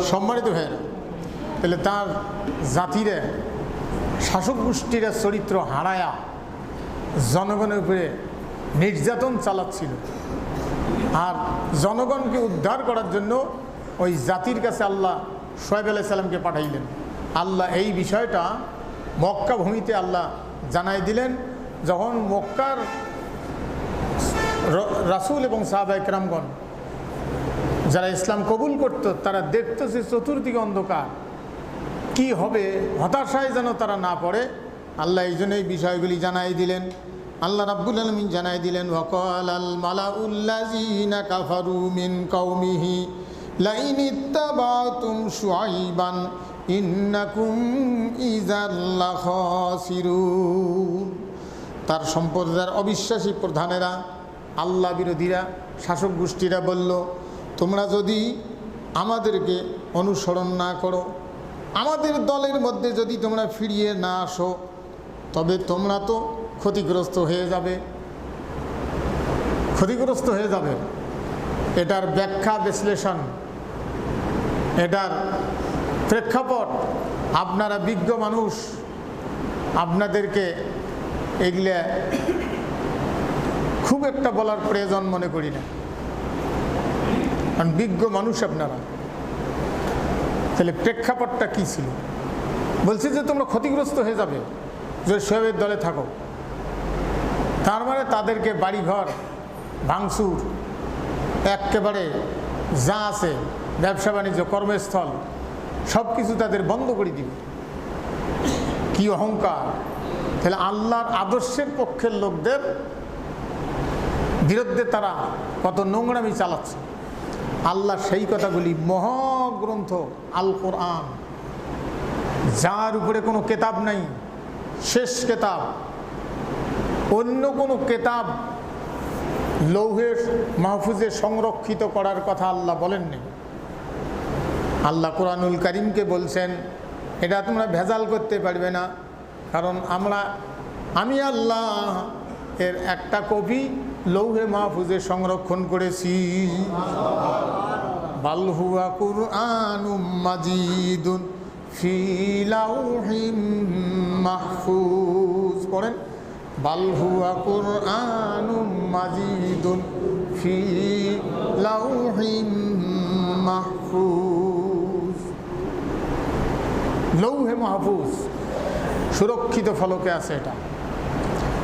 সম্মানিত ভাইয়েরা, তাহলে তার জাতিরে শাসক গোষ্ঠীরা চরিত্র হারায়া জনগণের উপরে নির্যাতন চালাচ্ছিল। আর জনগণকে উদ্ধার করার জন্য ওই জাতির কাছে আল্লাহ শোয়েব আলাইহিস সালামকে পাঠাইলেন। আল্লাহ এই বিষয়টা মক্কা ভূমিতে আল্লাহ জানাই দিলেন। যখন মক্কার রাসূল এবং সাহাবায়ে কেরামগণ যারা ইসলাম কবুল করত, তারা দেখত যে চতুর্দিকে অন্ধকার, কি হবে, হতাশায় যেন তারা না পড়ে। আল্লাহ এই জন্য এই বিষয়গুলি জানাই দিলেন। আল্লাহ রাব্বুল আলামিন জানাই দিলেন, ওয়াকালাল মালাউল্লাযিনা কাফারু মিন কওমিহি লাইন ইত্তাবাতুম শুআইবান ইন্নাকুম ইযাল লাখাসিরুন। তার সম্প্রদায়ের অবিশ্বাসী প্রধানেরা, আল্লাহ বিরোধীরা, শাসক গোষ্ঠীরা বলল, তোমরা যদি আমাদেরকে অনুসরণ না করো, আমাদের দলের মধ্যে যদি তোমরা ফিরিয়ে না আসো, তবে তোমরা তো ক্ষতিগ্রস্ত হয়ে যাবে, ক্ষতিগ্রস্ত হয়ে যাবে। এটার ব্যাখ্যা বিশ্লেষণ, এটার প্রেক্ষাপট আপনারা বিজ্ঞ মানুষ, আপনাদেরকে এগুলো খুব একটা বলার প্রয়োজন মনে করি না, কারণ বিজ্ঞ মানুষ আপনারা। তাহলে প্রেক্ষাপটটা কী ছিল? বলছে যে তোমরা ক্ষতিগ্রস্ত হয়ে যাবে যদি শোয়েবের দলে থাকো। তার মানে তাদেরকে বাড়িঘর ভাঙচুর, একেবারে যা আছে ব্যবসা বাণিজ্য, কর্মস্থল সব কিছু তাদের বন্ধ করে দিবে। কি অহংকার! তাহলে আল্লাহর আদর্শের পক্ষের লোকদের বিরুদ্ধে তারা কত নোংরামি চালাচ্ছে। আল্লাহ সেই কথাগুলি মহাগ্রন্থ আল কোরআন, যার উপরে কোনো কেতাব নাই, শেষ কেতাব, অন্য কোনো কেতাব লৌহে মাহফুজে সংরক্ষিত করার কথা আল্লাহ বলেননি। আল্লাহ কোরআনুল কারীমকে বলছেন, এটা তোমরা ভেজাল করতে পারবে না, কারণ আমি আল্লাহ এর একটা কপি লৌহে মাহফুজে সংরক্ষণ করেছি। বাল হুয়া কুরআনুম মাজিদুন ফি লাউহিম মাহফুজ। পড়েন, বাল হুয়া কুরআনুম মাজিদুন ফি লাউহিম মাহফুজ। লৌহে মাহফুজ সুরক্ষিত ফলকে আছে। এটা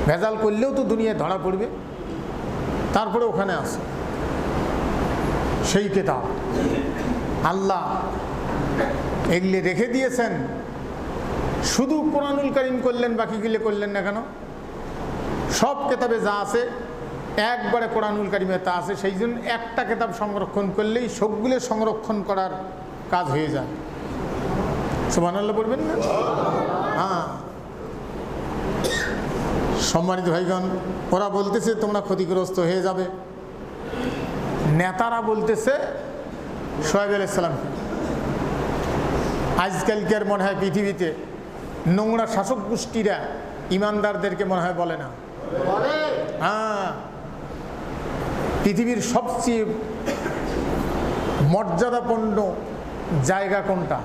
ভেজাল করলেও তো দুনিয়ায় ধরা পড়বে, তারপরে ওখানে আছে সেই কেতাব। আল্লাহ এগুলি রেখে দিয়েছেন। শুধু কোরআনুল কারীম করলেন, বাকিগুলি করলেন না কেন? সব কেতাবে যা আছে একবারে কোরআনুল কারীমে তা আছে। সেই জন্য একটা কেতাব সংরক্ষণ করলেই সবগুলো সংরক্ষণ করার কাজ হয়ে যায়। সুবহানাল্লাহ বলবেন না? হ্যাঁ, সম্মানিত ভাইগণ, ওরা বলতেছে তোমরা ক্ষতিগ্রস্ত হয়ে যাবে। নেতারা বলতেছে শোয়েব আলাইহিস সালামকে। আজকালকার মনে হয় পৃথিবীতে নোংরা শাসক গোষ্ঠীরা ইমানদারদেরকে মনে হয় বলে না। হ্যাঁ, পৃথিবীর সবচেয়ে মর্যাদাপূর্ণ জায়গা কোনটা?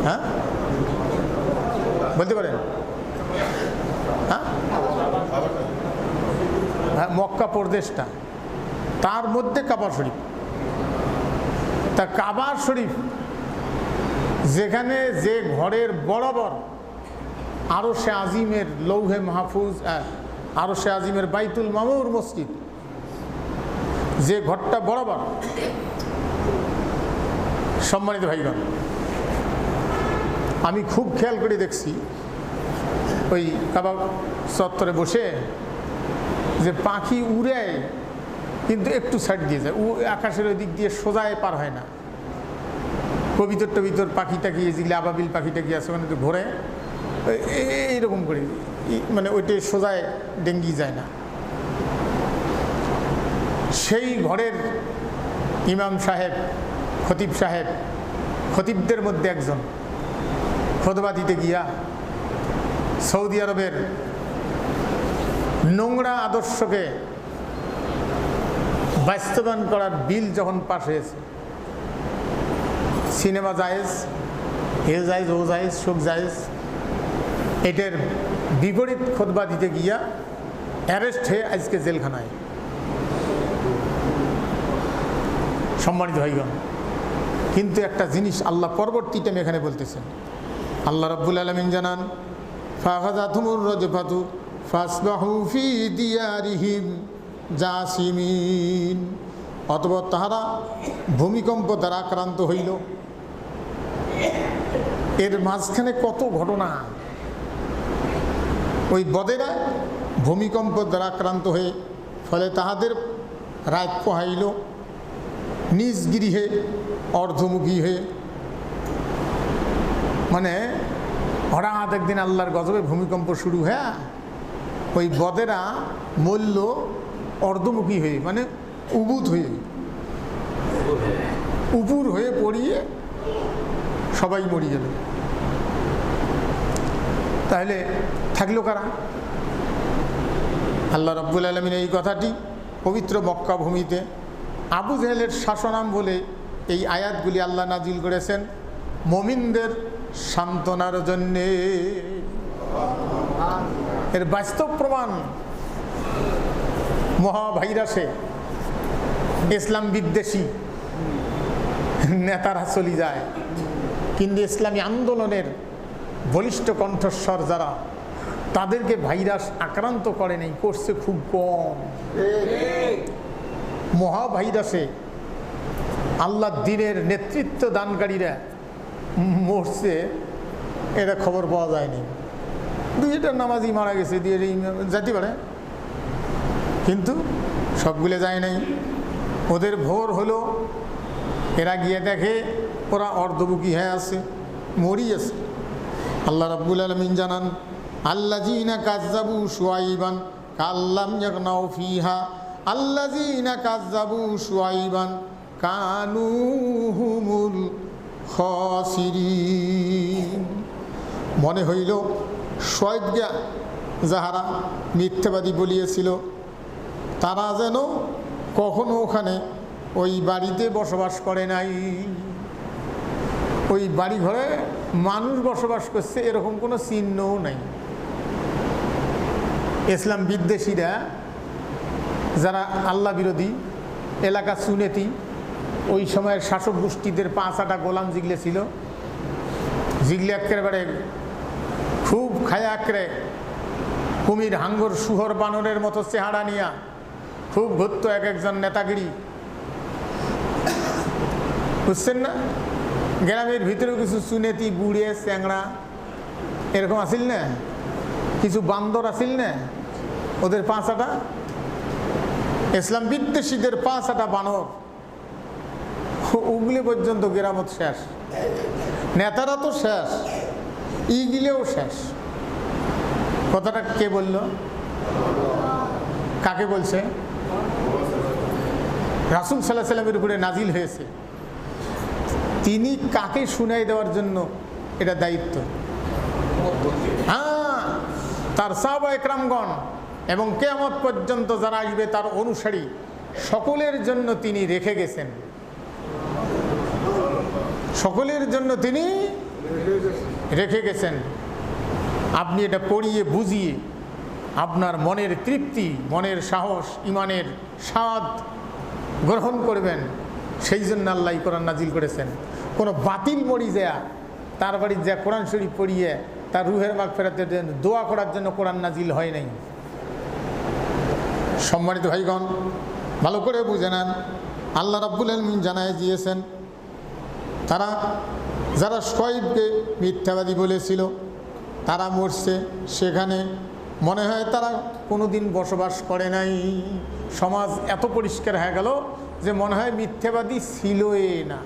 হ্যাঁ, বলতে পারেন? হ্যাঁ, মক্কা প্রদেশটা, তার মধ্যে কাবা শরীফ। তা কাবা শরীফ যেখানে যে ঘরের বরাবর আরশে আজিমের লৌহে মাহফুজ, আরশে আজিমের বাইতুল মামুর মসজিদ, যে ঘরটা বরাবর, সম্মানিত ভাইগণ, আমি খুব খেয়াল করে দেখছি ওই কাবা চত্বরে বসে যে পাখি উড়ে কিন্তু একটু সাইড দিয়ে যায়, আকাশের ওই দিক দিয়ে সোজায় পার হয় না। কবিতর টবিতর পাখিটা কি, যেগুলি আবাবিল পাখিটা কি আছে ওখানে তো ঘোরে এইরকম করে, মানে ওইটাই সোজায় ডেঙ্গি যায় না। সেই ঘরের ইমাম সাহেব, খতিব সাহেব, খতিবদের মধ্যে একজন খুতবা দিতে গিয়া সৌদি আরবের নোংরা আদর্শকে বাস্তবায়ন করার বিল যখন পাশ হয়েছে, সিনেমা জায়েজ, এ জায়েজ, ও জায়েজ, সুখ জায়েজ, এটার বিপরীত খুতবা দিতে গিয়া অ্যারেস্ট হয়ে আজকে জেলখানায়। সম্মানিত ভাইগণ, কিন্তু একটা জিনিস আল্লাহ পরবর্তী টাইম এখানে বলতেছেন। আল্লাহ রাব্বুল আলামিন জানান, ফাখাযাতুমুর রাজফাতু ফাসবাহু ফি দিয়ারিহিম জাসিমিন, অতঃপর তাহারা ভূমিকম্প দ্বারা আক্রান্ত হইল। এর মাঝখানে কত ঘটনা। ওই বদেরা ভূমিকম্প দ্বারা আক্রান্ত হয়ে ফলে তাহাদের রাত পোহাইল নিজ গৃহে অর্ধমুখী হয়ে। মানে হঠাৎ একদিন আল্লাহর গজবে ভূমিকম্প শুরু হয়ে ওই বদেরা মূল্য অর্ধমুখী হয়ে, মানে উবুত হয়ে, উপুর হয়ে পড়িয়ে সবাই মরি গেল। তাহলে থাকলো কারা? আল্লাহ রাব্বুল আলামিন এই কথাটি পবিত্র মক্কা ভূমিতে আবু জেহেলের শাসনাম বলে এই আয়াতগুলি আল্লাহ নাজিল করেছেন মুমিনদের সান্ত্বনার জন্যে। এর বাস্তব প্রমাণ মহাভাইরাসে ইসলাম বিদ্বেষী নেতারা চলে যায়, কিন্তু ইসলামী আন্দোলনের বলিষ্ঠ কণ্ঠস্বর যারা, তাদেরকে ভাইরাস আক্রান্ত করে নাই, করছে খুব কম। মহাভাইরাসে আল্লাহ দ্বীনের নেতৃত্ব দানকারীরা মরছে, এটা খবর পাওয়া যায়নি। দুইটা নামাজি মারা গেছে, দিয়ে যেতে পারে, কিন্তু সবগুলো যায় নাই। ওদের ভোর হলো, এরা গিয়ে দেখে ওরা অর্ধবুকি হয়ে আছে, মরি আছে। আল্লাহ রাব্বুল আলামিন জানান, আল্লাযীনা কাযযাবু শুআইবান কাল্লাম ইয়াগনাউ ফিহা আল্লাযীনা কাযযাবু শুআইবান কানু হুমুল খাসিরিন। মনে হইল শুআইবকে যাহারা মিথ্যাবাদী বলিয়েছিল তারা যেন কখনো ওখানে ওই বাড়িতে বসবাস করে নাই। ওই বাড়ি ঘরে মানুষ বসবাস করছে এরকম কোনো চিহ্নও নাই। ইসলাম বিদ্বেষীরা যারা আল্লাহ বিরোধী এলাকা সুনেতি, ওই সময়ের শাসক গোষ্ঠীদের 5-8টা গোলাম জিগলে ছিল, জিগলে একেবারে খুব খায়া আঁকড়ে কুমির, হাঙ্গর, শুহর, বানরের মতো চেহারা নিয়া খুব ঘুরত এক একজন নেতাগিরি, বুঝছেন না? গ্রামের ভিতরেও কিছু সুনেতি, বুড়ে, চ্যাংড়া এরকম আসিল না, কিছু বান্দর আসিল না, ওদের 5-8টা ইসলাম বিদ্বেষীদের 5-8টা বানর, উগলি পর্যন্ত গ্রামত শেষ। নেতারা তো শেষ, ইগিলেও শেষ। কথাটা কে বলল? কাকে বলছে? রাসূল সাল্লাল্লাহু আলাইহি ওয়াসাল্লামের উপরে নাজিল হয়েছে, তিনি কাকে শুনাই দেওয়ার জন্য এটা দায়িত্ব। হ্যাঁ, তার সাহাবা একরামগণ এবং কিয়ামত পর্যন্ত যারা আসবে তার অনুসারী সকলের জন্য তিনি রেখে গেছেন, সকলের জন্য তিনি রেখে গেছেন। আপনি এটা পড়িয়ে বুঝিয়ে আপনার মনের তৃপ্তি, মনের সাহস, ইমানের স্বাদ গ্রহণ করবেন। সেই জন্য আল্লাহ কোরআন নাজিল করেছেন। কোনো বাতিল মরি যায় তার বাড়ি যা কোরআন শরীফ পড়িয়ে তার রুহের মাগফিরাতের জন্য দোয়া করার জন্য কোরআন নাজিল হয় নাই। সম্মানিত ভাইগণ, ভালো করে বুঝে নেন, আল্লাহ রাব্বুল আলামিন জানায় দিয়েছেন তারা যারা শুআইবকে মিথ্যাবাদী বলেছিল তারা মরছে, সেখানে মনে হয় তারা কোনোদিন বসবাস করে নাই। সমাজ এত পরিষ্কার হয়ে গেল যে মনে হয় মিথ্যাবাদী ছিলই না,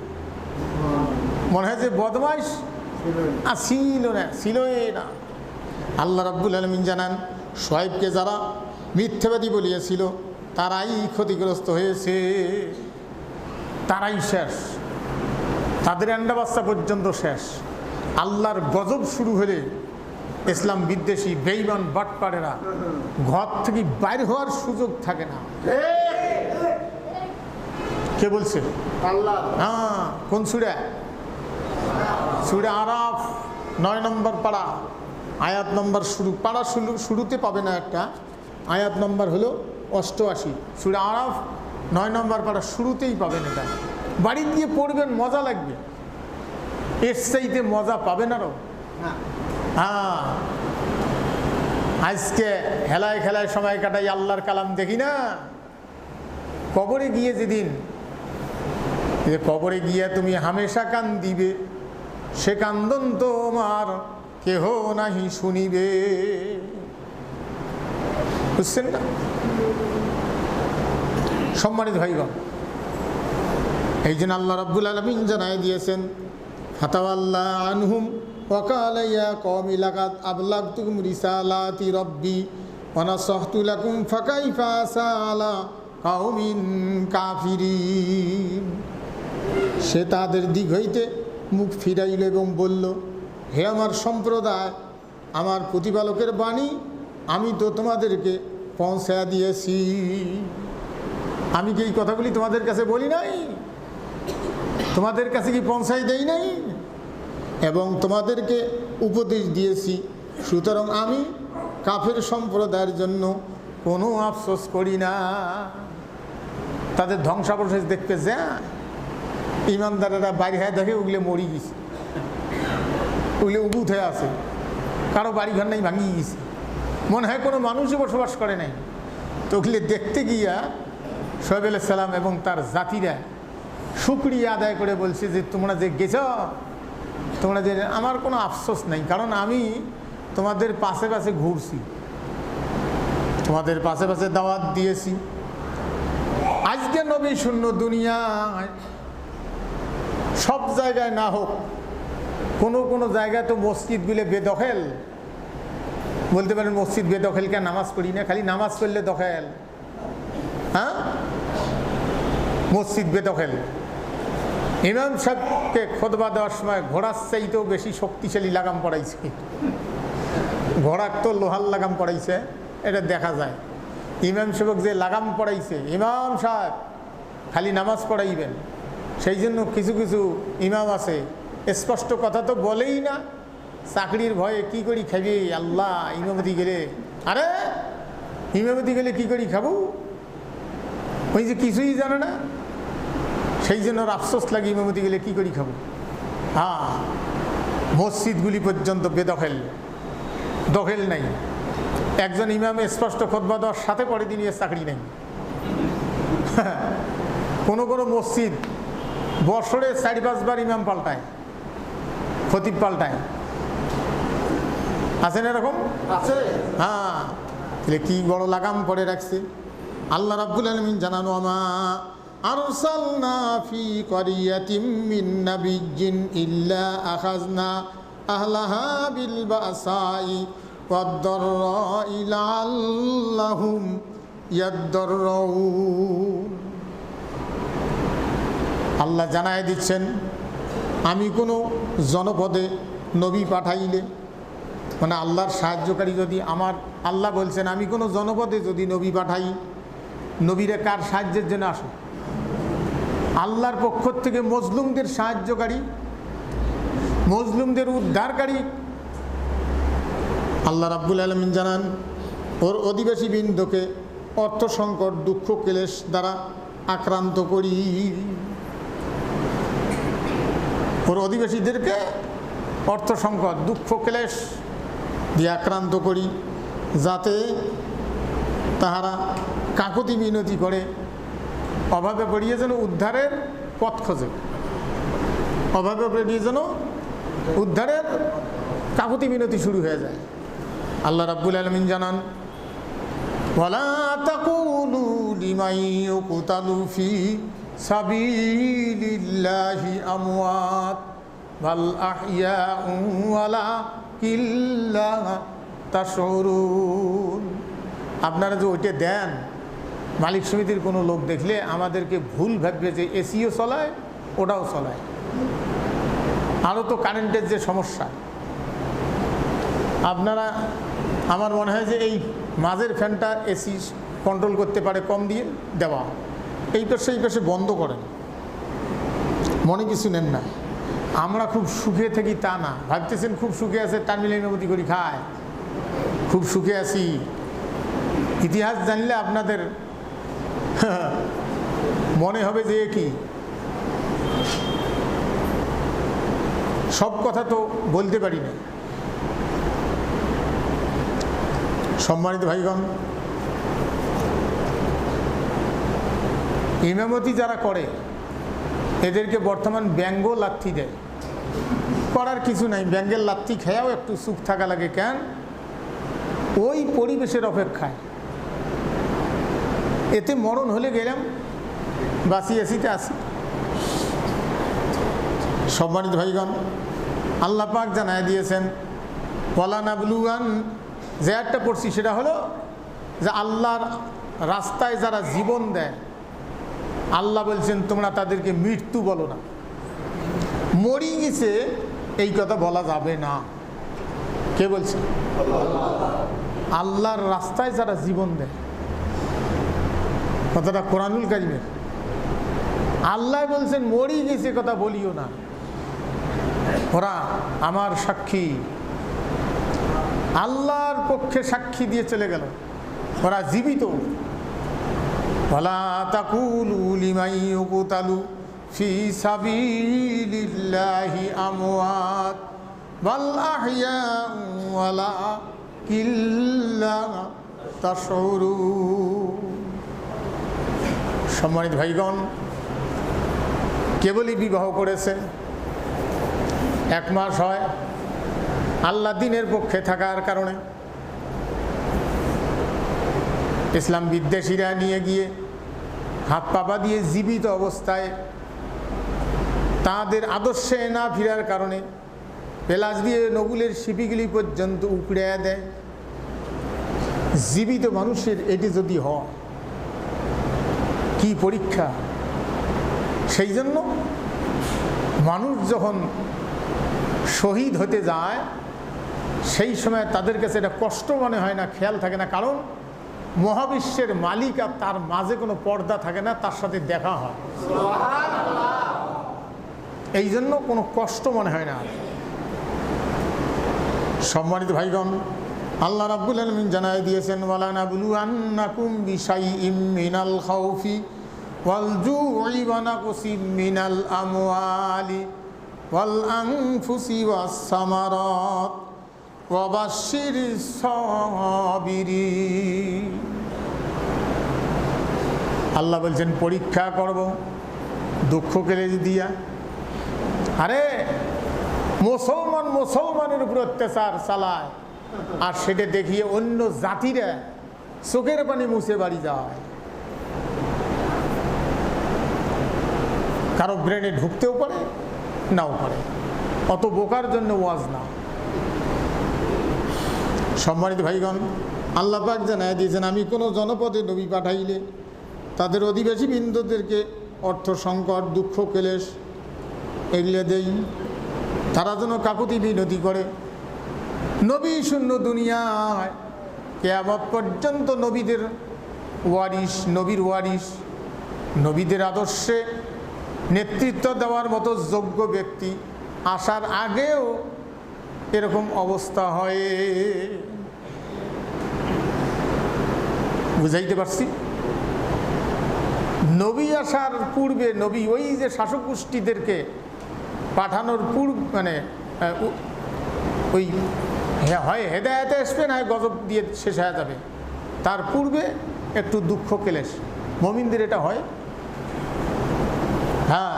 মনে হয় যে বদমাইশ ছিলই না। আল্লাহ রাব্বুল আলামিন জানান, শুআইবকে যারা মিথ্যাবাদী বলিয়েছিল তারাই ক্ষতিগ্রস্ত হয়েছে, তারাই শেষ, তাদের আন্ডা বাচ্চা পর্যন্ত শেষ। আল্লাহর গজব শুরু হলে ইসলাম বিদ্বেষী বেঈমান বাটপাড়েরা ঘর থেকে বাইর হওয়ার সুযোগ থাকে না। কে বলছে? আল্লাহ। হ্যাঁ, কোন সূরা? সূরা আরাফ 9 নম্বর পারা, আয়াত নম্বর পারা শুরুতে পাবে না, একটা আয়াত নম্বর হলো 88। সূরা আরাফ 9 নম্বর পারা শুরুতেই পাবেন। এটা বাড়ি গিয়ে পড়বেন, মজা লাগবে, এর চাইতে মজা পাবেন আরো। হ্যাঁ, আজকে হেলায় খেলায় সময় কাটাই, আল্লাহর কালাম দেখি না। কবরে গিয়ে যেদিন, যে কবরে গিয়া তুমি হামেশা কান্দিবে, সে কান্দন তোমার কেহ নাহি শুনিবে। বুঝছেন না? সম্মানিত ভাইগণ, এই জন্য আল্লাহ রাব্বুল আলামিন জানাই দিয়েছেন, ফাতাওয়াল্লা আনহুম ওয়াকালা ইয়া কওমি লাকাদ আবলাগতুকুম রিসালাতি রাব্বি ওয়া নাসাহতু লাকুম ফাকাইফা আলা কাওমিন কাফিরিন। সে তাদের দিক হইতে মুখ ফিরাইল এবং বলল, হে আমার সম্প্রদায়, আমার প্রতিপালকের বাণী আমি তো তোমাদেরকে পৌঁছায়া দিয়েছি। আমি কি এই কথাগুলি তোমাদের কাছে বলি নাই? তোমাদের কাছে কি পৌঁছাই দেই নাই? এবং তোমাদেরকে উপদেশ দিয়েছি। সুতরাং আমি কাফের সম্প্রদায়ের জন্য কোনো আফসোস করি না। তাদের ধ্বংসাবশেষ দেখতে যায়, ইমানদারেরা বাড়ি হয়ে দেখে ওগুলো মরি গেছে, ওগুলো উবুত হয়ে আছে, কারো বাড়িঘর নাই, ভাঙিয়ে গেছে, মনে হয় কোনো মানুষই বসবাস করে নাই। তো ওগুলো দেখতে গিয়া শোয়েব আলাইহিস সালাম এবং তার জাতিরা শুকরিয়া আদায় করে বলছে যে তোমরা যে গেছ, তোমরা যে, আমার কোনো আফসোস নাই, কারণ আমি তোমাদের পাশে পাশে ঘুরছি, তোমাদের পাশে পাশে দাওয়াত দিয়েছি। আজকে নবী শূন্য দুনিয়ায় সব জায়গায় না হোক, কোনো কোনো জায়গায় তো মসজিদগুলো বেদখল। বলতে পারেন মসজিদ বেদখল, কে নামাজ পড়ি না, খালি নামাজ পড়লে দখল। হ্যাঁ, মসজিদ বেদখল। ইমাম সাহেবকে খুতবা দেওয়ার সময় ঘোড়ার চাইতেও বেশি শক্তিশালী লাগাম পড়াইছে, ঘোড়ার তো লোহার লাগাম পড়াইছে, এটা দেখা যায়। ইমাম সাহেব যে লাগাম পড়াইছে, ইমাম সাহেব খালি নামাজ পড়াইবেন, সেই জন্য কিছু কিছু ইমাম আছে স্পষ্ট কথা তো বলেই না, চাকরির ভয়ে কি করি খাবি আল্লাহ, ইমামতি গেলে, আরে ইমামতি গেলে কি করি খাবো, ওই যে কিছুই জানে না, সেই জন্য আফসোস লাগে ইমামতি গেলে কি করি খাবো। হ্যাঁ, মসজিদগুলি পর্যন্ত বেদখল, দখল নাই। একজন ইমাম স্পষ্ট খুতবা দেওয়ার সাথে পরে দিন চাকরি নেই। কোনো কোনো মসজিদ বছরে 4-5 বার ইমাম পাল্টায়, খতিব পাল্টায়, আছে না এরকম? আছে। হ্যাঁ, তাহলে কি বড় লাগাম পড়ে রাখছে। আল্লাহ রাব্বুল আলামিন জানানো, আমা আরসালনা ফি ক্বরিয়াতিম মিন নাবিয়্যিন ইল্লা আখাযনা আহলাহা বিল বাসাই ওয়াদ-দাররাই লাআল্লাহুম ইয়াদ-দাররাউন। আল্লাহ জানায় দিচ্ছেন, আমি কোনো জনপদে নবী পাঠাইলে, মানে আল্লাহর সাহায্যকারী যদি আমার, আল্লাহ বলছেন আমি কোনো জনপদে যদি নবী পাঠাই, নবীরা কার সাহায্যের জন্য আসে? আল্লাহর পক্ষ থেকে মজলুমদের সাহায্যকারী, মজলুমদের উদ্ধারকারী। আল্লাহ রাব্বুল আলামিন জানান, ওর অধিবাসী বৃন্দকে অর্থ সংকট, দুঃখ, ক্লেশ দ্বারা আক্রান্ত করি। ওর অধিবাসীদেরকে অর্থ সংকট, দুঃখ, ক্লেশ দিয়ে আক্রান্ত করি, যাতে তাহারা কাকুতি মিনতি করে, অভাবে পড়িয়ে যেন উদ্ধারের পথ খোঁজে, অভাবে পড়িয়ে যেন উদ্ধারের কাকুতি মিনতি শুরু হয়ে যায়। আল্লাহ রাব্বুল আলামিন জানান, ওয়ালা তাকুলু লিমান ইউকতালু ফি সাবিলিল্লাহি আমওয়াত বাল আহইয়াউ ওয়ালাকিন লা তাশউরুন। আপনারা যে ওইটা দেন, মালিক সমিতির কোনো লোক দেখলে আমাদেরকে ভুল ভাববে যে এসিও চলায়, ওটাও চলায়। আরও তো কারেন্টের যে সমস্যা, আপনারা, আমার মনে হয় যে এই মাঝের ফ্যানটা এসি কন্ট্রোল করতে পারে কম দিয়ে দেওয়া, এই পাশে এই পাশে বন্ধ করেন, মনে কিছু নেন না। আমরা খুব সুখে থাকি তা না। ভাবতেছেন খুব সুখে আছে, টার্মিলের মতি করি খায়, খুব সুখে আছি। ইতিহাস জানলে আপনাদের মনে হবে যে কি, সব কথা তো বলতে পারি না। সম্মানিত ভাইগণ, ইমামতি যারা করে এদেরকে বর্তমান ব্যঙ্গ লাথি দেয়। করার কিছু নাই, ব্যঙ্গের লাথি খেয়াও একটু সুখ থাকা লাগে। কেন? ওই পরিবেশের অপেক্ষায়। এতে মরণ হলে গেলাম, বাঁচিয়েছিতে আসি। সম্মানিত ভাইগণ, আল্লাহ পাক জানায় দিয়েছেন ওয়ালা নাবলুয়ান, যে একটা পড়ছি সেটা হলো যে আল্লাহর রাস্তায় যারা জীবন দেয়, আল্লাহ বলছেন তোমরা তাদেরকে মৃত্যু বলো না। মরি গেছে এই কথা বলা যাবে না। কে বলছে? আল্লাহর রাস্তায় যারা জীবন দেয়, কথাটা কোরআনুল কারিমের। আল্লাহ বলছেন মরি গেছে কথা বলিও না, ওরা আমার সাক্ষী। আল্লাহর পক্ষে সাক্ষী দিয়ে চলে গেল, ওরা জীবিত। ওয়ালা তাকুলু লিমান ইউকতালু ফি সাবিলিল্লাহি আমওয়াত বাল আহইয়াউ ওয়ালাকিন লা তাশউরুন। সম্মানিত ভাইগণ, কেবলই বিবাহ করেছে, 1 মাস হয়, আল্লাহ দিনের পক্ষে থাকার কারণে ইসলাম বিদ্বেষীরা নিয়ে গিয়ে হাত পাপা দিয়ে জীবিত অবস্থায় তাদের আদর্শে না ফিরার কারণে পেলাস দিয়ে নগুলের শিপিগুলি পর্যন্ত উপড়ে দেয়। জীবিত মানুষের এটি যদি হয় কি পরীক্ষা! সেই জন্য মানুষ যখন শহীদ হতে যায় সেই সময় তাদের কাছে এটা কষ্ট মনে হয় না, খেয়াল থাকে না। কারণ মহাবিশ্বের মালিক আর তার মাঝে কোনো পর্দা থাকে না, তার সাথে দেখা হয়। এই জন্য কোনো কষ্ট মনে হয় না। সম্মানিত ভাইগণ, আল্লাহ রাব্বুল আলামিন জানায় দিয়েছেন ওয়ালা নাবলুয়ান্নাকুম বিশাইইম মিনাল খাউফি ওয়াল জুই ওয়া নাকসিম মিনাল আমওয়ালি ওয়াল আনফুসি ওয়াস সামারাত ওয়া বাশশিরিস সাবিরিন। আল্লাহ বলছেন পরীক্ষা করব দুঃখ কেলেজ দিয়া। আরে মুসলমানের উপর অত্যাচার চালায়, আর সেটা দেখিয়ে অন্য জাতিরা চোখের পানি মুছে বাড়ি যায়। কারো ব্রেনে ঢুকতেও পারে, নাও পারে। অত বোকার জন্য ওয়াজ না। সম্মানিত ভাইগণ, আল্লাহ পাক জানায় দিয়েছেন আমি কোনো জনপদে নবী পাঠাইলে তাদের অধিবাসী বৃন্দদেরকে অর্থ সংকট, দুঃখ, ক্লেশ এগুলো দেই, তারা যেন কাকুতি বিনতি করে। নবী শূন্য দুনিয়ায় কিয়ামত পর্যন্ত নবীদের ওয়ারিস, নবীর ওয়ারিস, নবীদের আদর্শে নেতৃত্ব দেওয়ার মতো যোগ্য ব্যক্তি আসার আগেও এরকম অবস্থা হয়। বুঝাইতে পারছি? নবী আসার পূর্বে, নবী ওই যে শাসক গোষ্ঠীদেরকে পাঠানোর পূর্ব মানে ওই হয় হেদায়েতে আসবে, না গজব দিয়ে শেষ হয়ে যাবে। তার পূর্বে একটু দুঃখ ক্লেশ মুমিনদের এটা হয়। হ্যাঁ,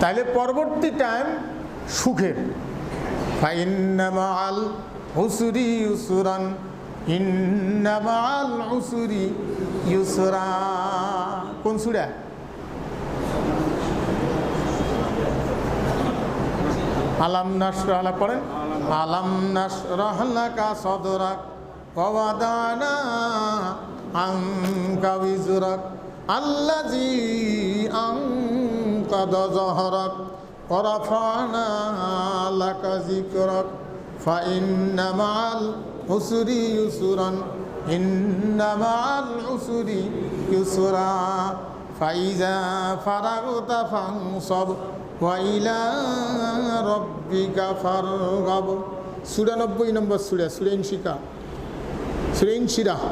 তাহলে পরবর্তী টাইম সুখের। ফাইন্না মাআল উসরি ইউসরান ইন্না মাআল উসরি ইউসরা। কোন সূরা? আলাম নাশরাহ লাকা, পড়েন আলাম নাশরাহ লাকা সাদরাক ওয়া ওয়াদানা আনকা বিজরাক আল্লাযী আনকাদা যাহরাক ওয়া রাফা'না লাকা যিকরাক ফাইন্না মাআল উসরি ইউসরান ইন্না মাআল উসরি ইউসরা ফাইজা ফারাগতা ফানসব ওয়া ইলা রাব্বিকা ফারগাব। ৯৪ নম্বর সূরা, সূরা ইনশিকাক, সূরা ইনশিরাহ।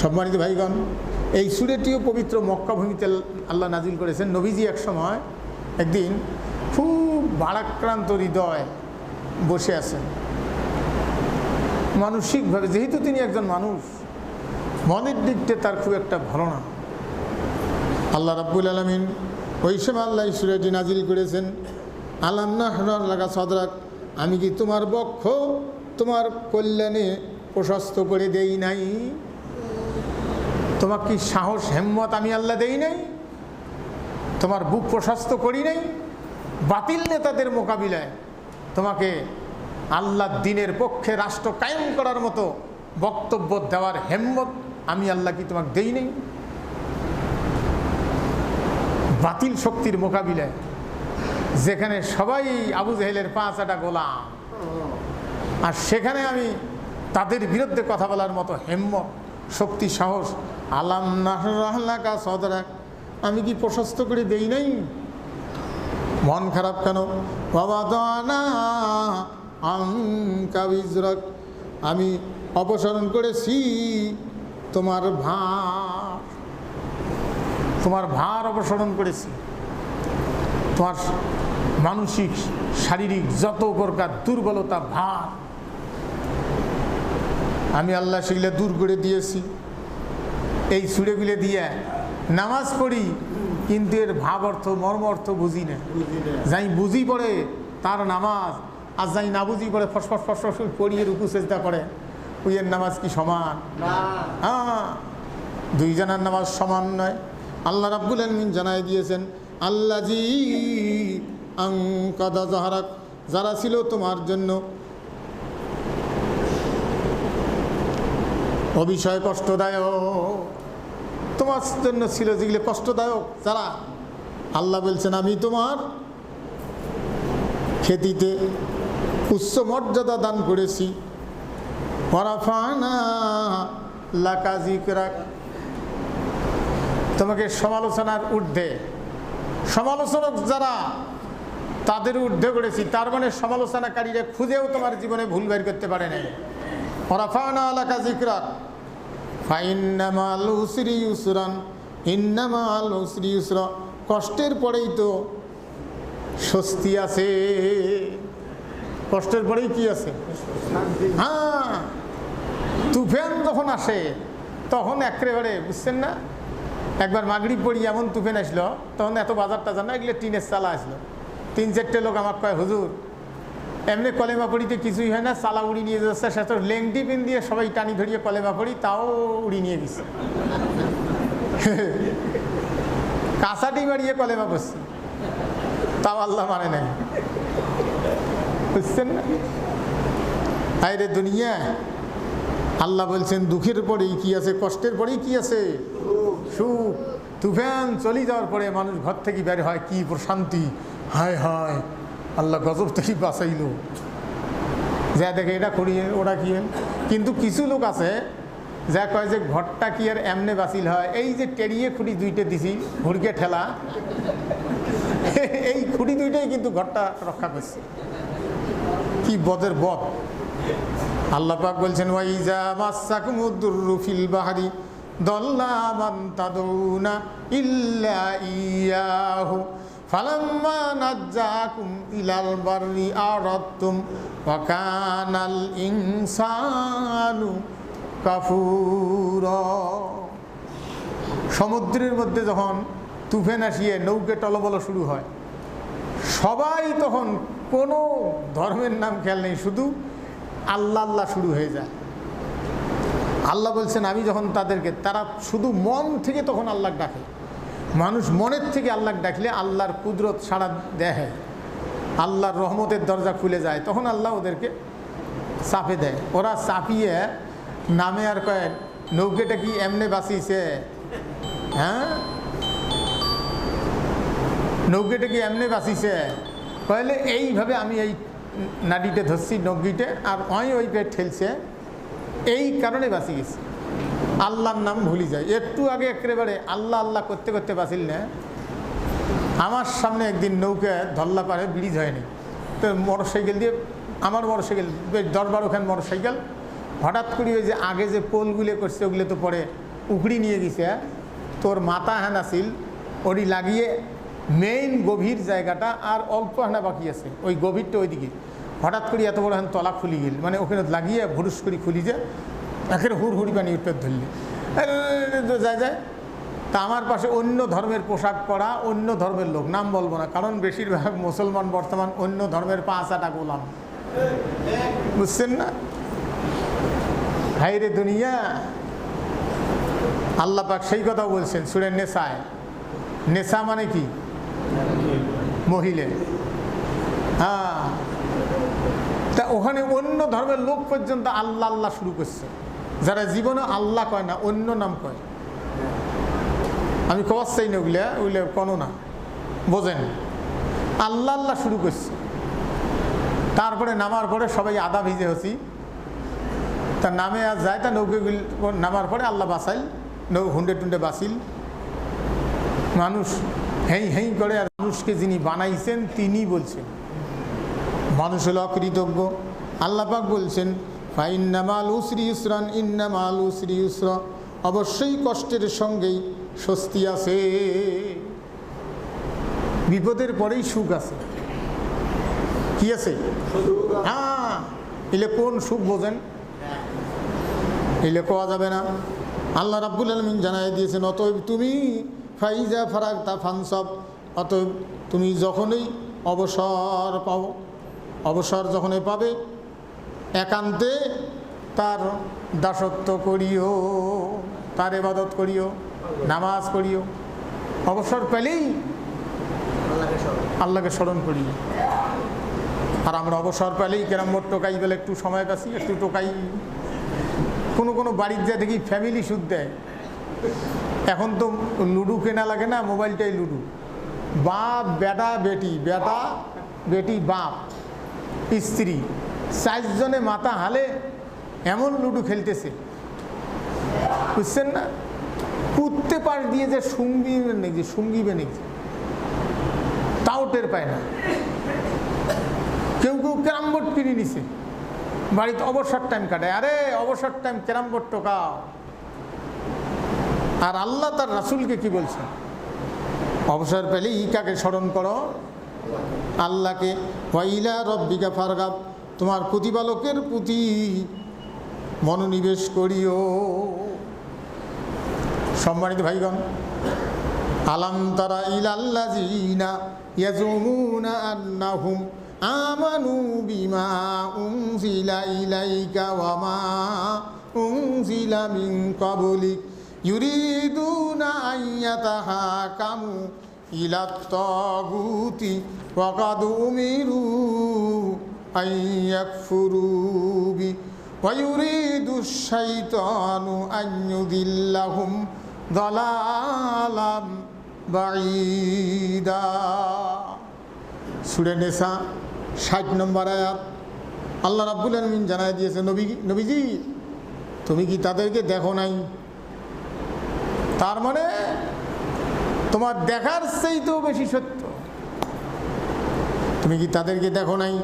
সম্মানিত ভাইগণ, এই সূরাটিও পবিত্র মক্কা ভূমিতে আল্লাহ নাজিল করেছেন। নবীজি এক সময় একদিন খুব ভারাক্রান্ত হৃদয় বসে আছেন মানসিকভাবে, যেহেতু তিনি একজন মানুষ, মনের দিকটা তার খুব একটা ভালো না। আল্লাহ রাব্বুল আলামিন ওই সময় আল্লাহ এই সূরাটি নাজিল করেছেন, আলাম নাশরাহ লাকা সাদরাক, আমি কি তোমার বক্ষ তোমার কল্যাণে প্রশস্ত করে দেই নাই? তোমার কি সাহস হিম্মত আমি আল্লাহ দেই নাই? তোমার বুক প্রশস্ত করি নাই? বাতিল নেতাদের মোকাবিলায় তোমাকে আল্লাহর দ্বীনের পক্ষে রাষ্ট্র কায়েম করার মতো বক্তব্য দেওয়ার হিম্মত আমি আল্লাহ কি তোমাকে দেই নাই? বাতিল শক্তির মোকাবিলায়, যেখানে সবাই আবু জেহেলের ৫টা গোলাম, আর সেখানে আমি তাদের বিরুদ্ধে কথা বলার মতো হিম্মত, শক্তি, সাহস, আলাম নাশরাহ লাকা সাদরাক, আমি কি প্রশস্ত করে দেই নাই? মন খারাপ কেন? ওয়াদানা আনকা বিজরাক, আমি অপসারণ করেছি তোমার ভার অপসারণ করেছি। তোমার মানসিক, শারীরিক যত প্রকার দুর্বলতা, ভার আমি আল্লাহ সেগুলো দূর করে দিয়েছি। এই সুরেগুলো দিয়ে নামাজ পড়ি, কিন্তু এর ভাব অর্থ, মর্ম অর্থ বুঝি না। যাই বুঝি পড়ে তার নামাজ, আর যাই না বুঝি পড়ে ফসফস ফসফস পড়িয়ে রুকু সেজদা করে, ওই এর নামাজ কি সমান? হ্যাঁ, দুইজনের নামাজ সমান নয়। আল্লাহ রাব্বুল আলামিন জানাই দিয়েছেন, আল্লাযী আনকাদা যাহরাক, যারা ছিল তোমার জন্য অবিষয় কষ্টদায়ক, তোমার জন্য ছিল যেগুলো কষ্টদায়ক, যারা, আল্লাহ বলছেন আমি তোমার খ্যাতিতে উচ্চ মর্যাদা দান করেছি। ওয়ারাফা'না লাকা যিকরাক, তোমাকে সমালোচনার ঊর্ধ্বে, সমালোচক যারা তাদের ঊর্ধ্বে করেছি, তার মানে সমালোচনাকারীরা খুঁজেও তোমার জীবনে ভুল বের করতে পারে নাই। ওয়ারাফা'না লাকা যিকরাক ফাইন্না মা'আল উসরি ইউসরান, ইন্না মা'আল উসরি ইউসরা, কষ্টের পরেই তো স্বস্তি আছে। কষ্টের পরেই কি আছে? হ্যাঁ, তুফান যখন আসে তখন একেবারে, বুঝছেন না, একবার মাগরিব পড়ি এমন তুফান আসলো, তখন এত বাজার টাজার না, এগুলো টিনের চালা আসলো। ৩-৪টে লোক আমার কয়, হুজুর এমনি কলেমা পড়িতে কিছুই হয় না, চালা উড়ি নিয়ে যাচ্ছে, সে তো লেংটি পিন দিয়ে সবাই টানি ধরিয়ে কলেমা পড়ি, তাও উড়ি নিয়ে গেছে। কাঁচাটি মারিয়ে কলেমা পড়ছি, তাও আল্লাহ মানে নাই, বুঝছেন না? আরে দুনিয়া, আল্লাহ বলছেন দুঃখের পরেই কি আছে, কষ্টের পরেই কি আছে? সুখ। তুফান চলে যাওয়ার পরে মানুষ ঘর থেকে বের হয়, কি প্রশান্তি, হায় হায় আল্লাহ গজব থেকে বাঁচাইল, যা দেখে এটা করি ওটা কি। কিন্তু কিছু লোক আছে যা কয় যে ঘরটা কি আর এমনে বাঁচিল হয়, এই যে টেরিয়ে খুঁটি দুইটা দিছি, ঘুরকে ঠেলা, এই খুঁটি দুইটাই কিন্তু ঘরটা রক্ষা করছে। কি বদের বদ! আল্লাহ পাক বলছেন, ওয়াইজা মাসাকুমুদ দুররু ফিল বাহরি দাল্লা মান তাদউনা ইল্লা ইয়াহু ফালাম্মা নাজ্জাকুম ইলাল বাররি আরাদতুম ওয়া কানাল ইনসানু কাফুরা। সমুদ্রের মধ্যে যখন তুফান আসিয়ে নৌকে টলবল শুরু হয়, সবাই তখন কোনো ধর্মের নাম খেয়াল নেই, শুধু আল্লাহ আল্লাহ শুরু হয়ে যায়। আল্লাহ বলছেন আমি যখন তাদেরকে, তারা শুধু মন থেকে তখন আল্লাহ ডাকে। মানুষ মনের থেকে আল্লাহ ডাকলে আল্লাহর কুদরত সাড়া দেয়, আল্লাহর রহমতের দরজা খুলে যায়, তখন আল্লাহ ওদেরকে চাপে দেয়। ওরা চাপিয়ে নামে আর কয়, নৌকেটা কি এমনে বাঁচিয়েছে? হ্যাঁ, নৌকেটা কি এমনে বাঁচিয়েছে? কইলে এইভাবে আমি এই নাডিতে ধরছি নৌকিতে, আর ওই পেট ঠেলছে, এই কারণে বাঁচি গেছি। আল্লাহর নাম ভুলি যায়। একটু আগে একেবারে আল্লাহ আল্লাহ করতে করতে বাঁচিল না, আমার সামনে একদিন নৌকা ধল্লা পারে ব্রিজ হয়নি, তো মোটরসাইকেল দিয়ে, আমার মোটরসাইকেল বেশ 10-12 ওখানে মোটরসাইকেল, হঠাৎ করে ওই যে আগে যে পোলগুলো করছে ওগুলো তো পরে উকড়ি নিয়ে গেছে, তোর মাথা হানা ছিল ওটি লাগিয়ে মেইন গভীর জায়গাটা আর অল্প হানা বাকি আছে, ওই গভীরটা ওইদিকে হঠাৎ করে এত বড় হান তলা খুলি গেল, মানে ওখানে লাগিয়ে ভুরুস করে খুলি যে একের হুড় পানি উঠতে ধরলি যায় যায়। তা আমার পাশে অন্য ধর্মের পোশাক পরা অন্য ধর্মের লোক, নাম বলবো না কারণ বেশিরভাগ মুসলমান বর্তমান অন্য ধর্মের 5-8 গোলাম, বুঝছেন না? হাইরে দুনিয়া, আল্লাহ পাক সেই কথা বলছেন সূরা নেসায়। নেসা মানে কি? মহিলা। হ্যাঁ, তা ওখানে অন্য ধর্মের লোক পর্যন্ত আল্লাহ আল্লাহ শুরু করছে, যারা জীবনে আল্লাহ কয় না অন্য নাম কয়। আমি কওয়ার চাই না ওগুলা, ওগুলো কোনো না, বোঝেন? আল্লাহ আল্লাহ শুরু করছে, তারপরে নামার পরে সবাই আদা ভিজে হচ্ছি, তা নামে আর যায়, তা নৌকাগুলি নামার পরে আল্লাহ বাঁচাইল, হুন্ডে টুন্ডে বাঁচিল, মানুষ হেই হেই করে। আর মানুষকে যিনি বানাইছেন তিনি বলছেন মানুষ হলো অকৃতজ্ঞ। আল্লাহ পাক বলছেন ফাইন্না মাল উসরি ইউসরান ইন্না মাল উসরি ইউসরা, অবশ্যই কষ্টের সঙ্গেই স্বস্তি আছে, বিপদের পরেই সুখ আছে। কি আছে? হ্যাঁ, এলে কোন সুখ বোঝেন? এলে কোয়া যাবে না। আল্লাহ রাব্বুল আলামিন জানাই দিয়েছেন অতএব তুমি ফাইজা ফারাগতা ফানসাব, অতএব তুমি যখনই অবসর পাও, অবসর যখনই পাবে একান্তে তার দাসত্ব করিও, তার ইবাদত করিও, নামাজ পড়িও। অবসর পেলেই আল্লাহকে স্মরণ করি। আর আমরা অবসর পেলেই কেরাম টোকাই বলে একটু সময় পাচ্ছি, একটু টোকাই। কোনো বাড়ির যা দেখি ফ্যামিলি সুদ দেয়। এখন তো লুডু কেনা লাগে না, মোবাইলটাই লুডু। বাপ বেটা বেটি, বেটা বেটি বাপ স্ত্রী 4 জনে মাথা হালে এমন লুডু খেলতেছে, বুঝছেন না? কুত্তে পাশ দিয়ে যে শুঙ্গিবে নাকি, শুঙ্গিবে নাকি তাও টের পায় না। কেউ কেউ ক্যারাম বোর্ড কিনে নিছে, বাড়িতে অবসর টাইম কাটায়। আরে অবসর টাইম ক্যারাম বোর্ড টোকাও। আর আল্লাহ তার রাসূলকে কি বলছেন? অবসর পেলেই কাকে স্মরণ করো? আল্লাহকে। ওয়াইলা রব্বিকা ফারগাব, তোমার প্রতিপালকের প্রতি মনোনিবেশ করিও। সম্মানিত ভাইগণ, আলাম তারা ইলাল্লাযিনা ইয়াজুমুনা আন্নাহুম আমানু বিমা উনজিলা ইলাইকা ওয়া মা উনজিলা মিন ক্বাবলিক ইউরিদুনা আন ইয়াতাহাকামু ইলাত তাগুতি ওয়া কাদ উমিরু আন ইয়াকফুরু বি ওয়া ইউরিদুশ শাইতানু আন ইউদিল্লাহুম দালালাম বাঈদা। সূরা নিসা 60 নম্বর আয়াত। আল্লাহ রাব্বুল আলামিন জানাই দিয়েছে নবীজি তুমি কি তাদেরকে দেখো নাই? তার মানে তোমার দেখার চেয়েও বেশি সত্য। তুমি কি তাদেরকে দেখো নাই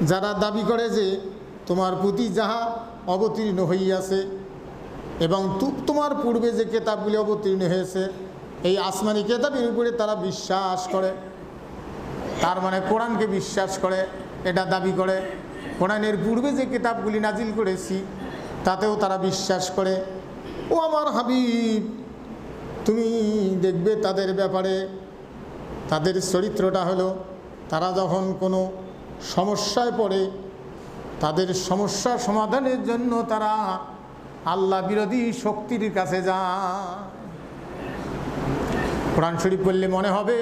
যারা দাবি করে যে তোমার প্রতি যাহা অবতীর্ণ হইয়াছে এবং তোমার পূর্বে যে কেতাবগুলি অবতীর্ণ হয়েছে এই আসমানি কেতাবের উপরে তারা বিশ্বাস করে। তার মানে কোরআনকে বিশ্বাস করে, এটা দাবি করে। কোরআনের পূর্বে যে কিতাবগুলি নাজিল করেছি তাতেও তারা বিশ্বাস করে। ও আমার হাবিব, তুমি দেখবে তাদের ব্যাপারে তাদের চরিত্রটা হলো তারা যখন কোনো সমস্যায় পড়ে তাদের সমস্যা সমাধানের জন্য তারা আল্লাহ বিরোধী শক্তির কাছে যায়। কোরআন শরীফ পড়লে মনে হবে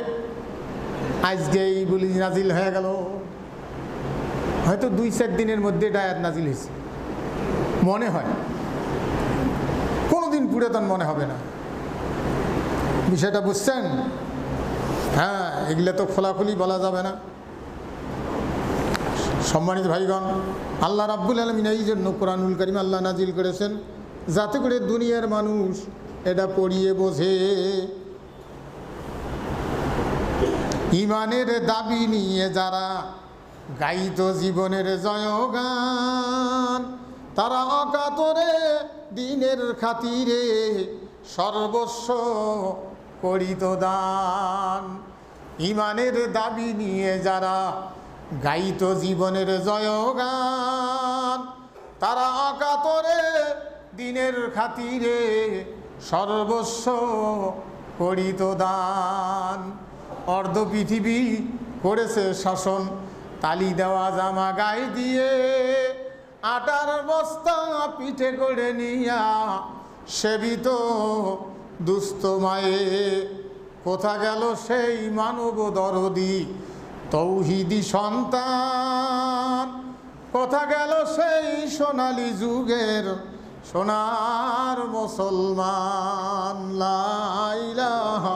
আজকে এই বলি নাজিল হয়ে গেল, হয়তো 2-4 দিনের মধ্যে এটা আয়াত নাজিল হয়েছে মনে হয়, কোনোদিন পুরাতন মনে হবে না। বিষয়টা বুঝছেন? হ্যাঁ, এগুলো তো খোলাখুলি বলা যাবে না। সম্মানিত ভাইগণ, আল্লাহ রাব্বুল আলামিন এই জন্য কোরআনুল কারীম আল্লাহ নাজিল করেছেন যাতে করে দুনিয়ার মানুষ এটা পড়িয়ে বোঝে। ইমানের দাবি নিয়ে যারা গাইত জীবনের জয়গান, তারা অকাতরে দিনের খাতিরে সর্বস্ব করিত দান। ইমানের দাবি নিয়ে যারা গাইত জীবনের জয়গান, তারা অকাতরে দিনের খাতিরে সর্বস্ব করিত দান। অর্ধ পৃথিবী করেছে শাসন, তালি দেওয়া জামা গায়ে দিয়ে, আটার বস্তা পিঠে করে নিয়া সেবিত দুস্থ মায়ে। কোথা গেল সেই মানব দরদি তৌহিদি সন্তান, কোথা গেল সেই সোনালী যুগের সোনার মুসলমান। লা ইলাহা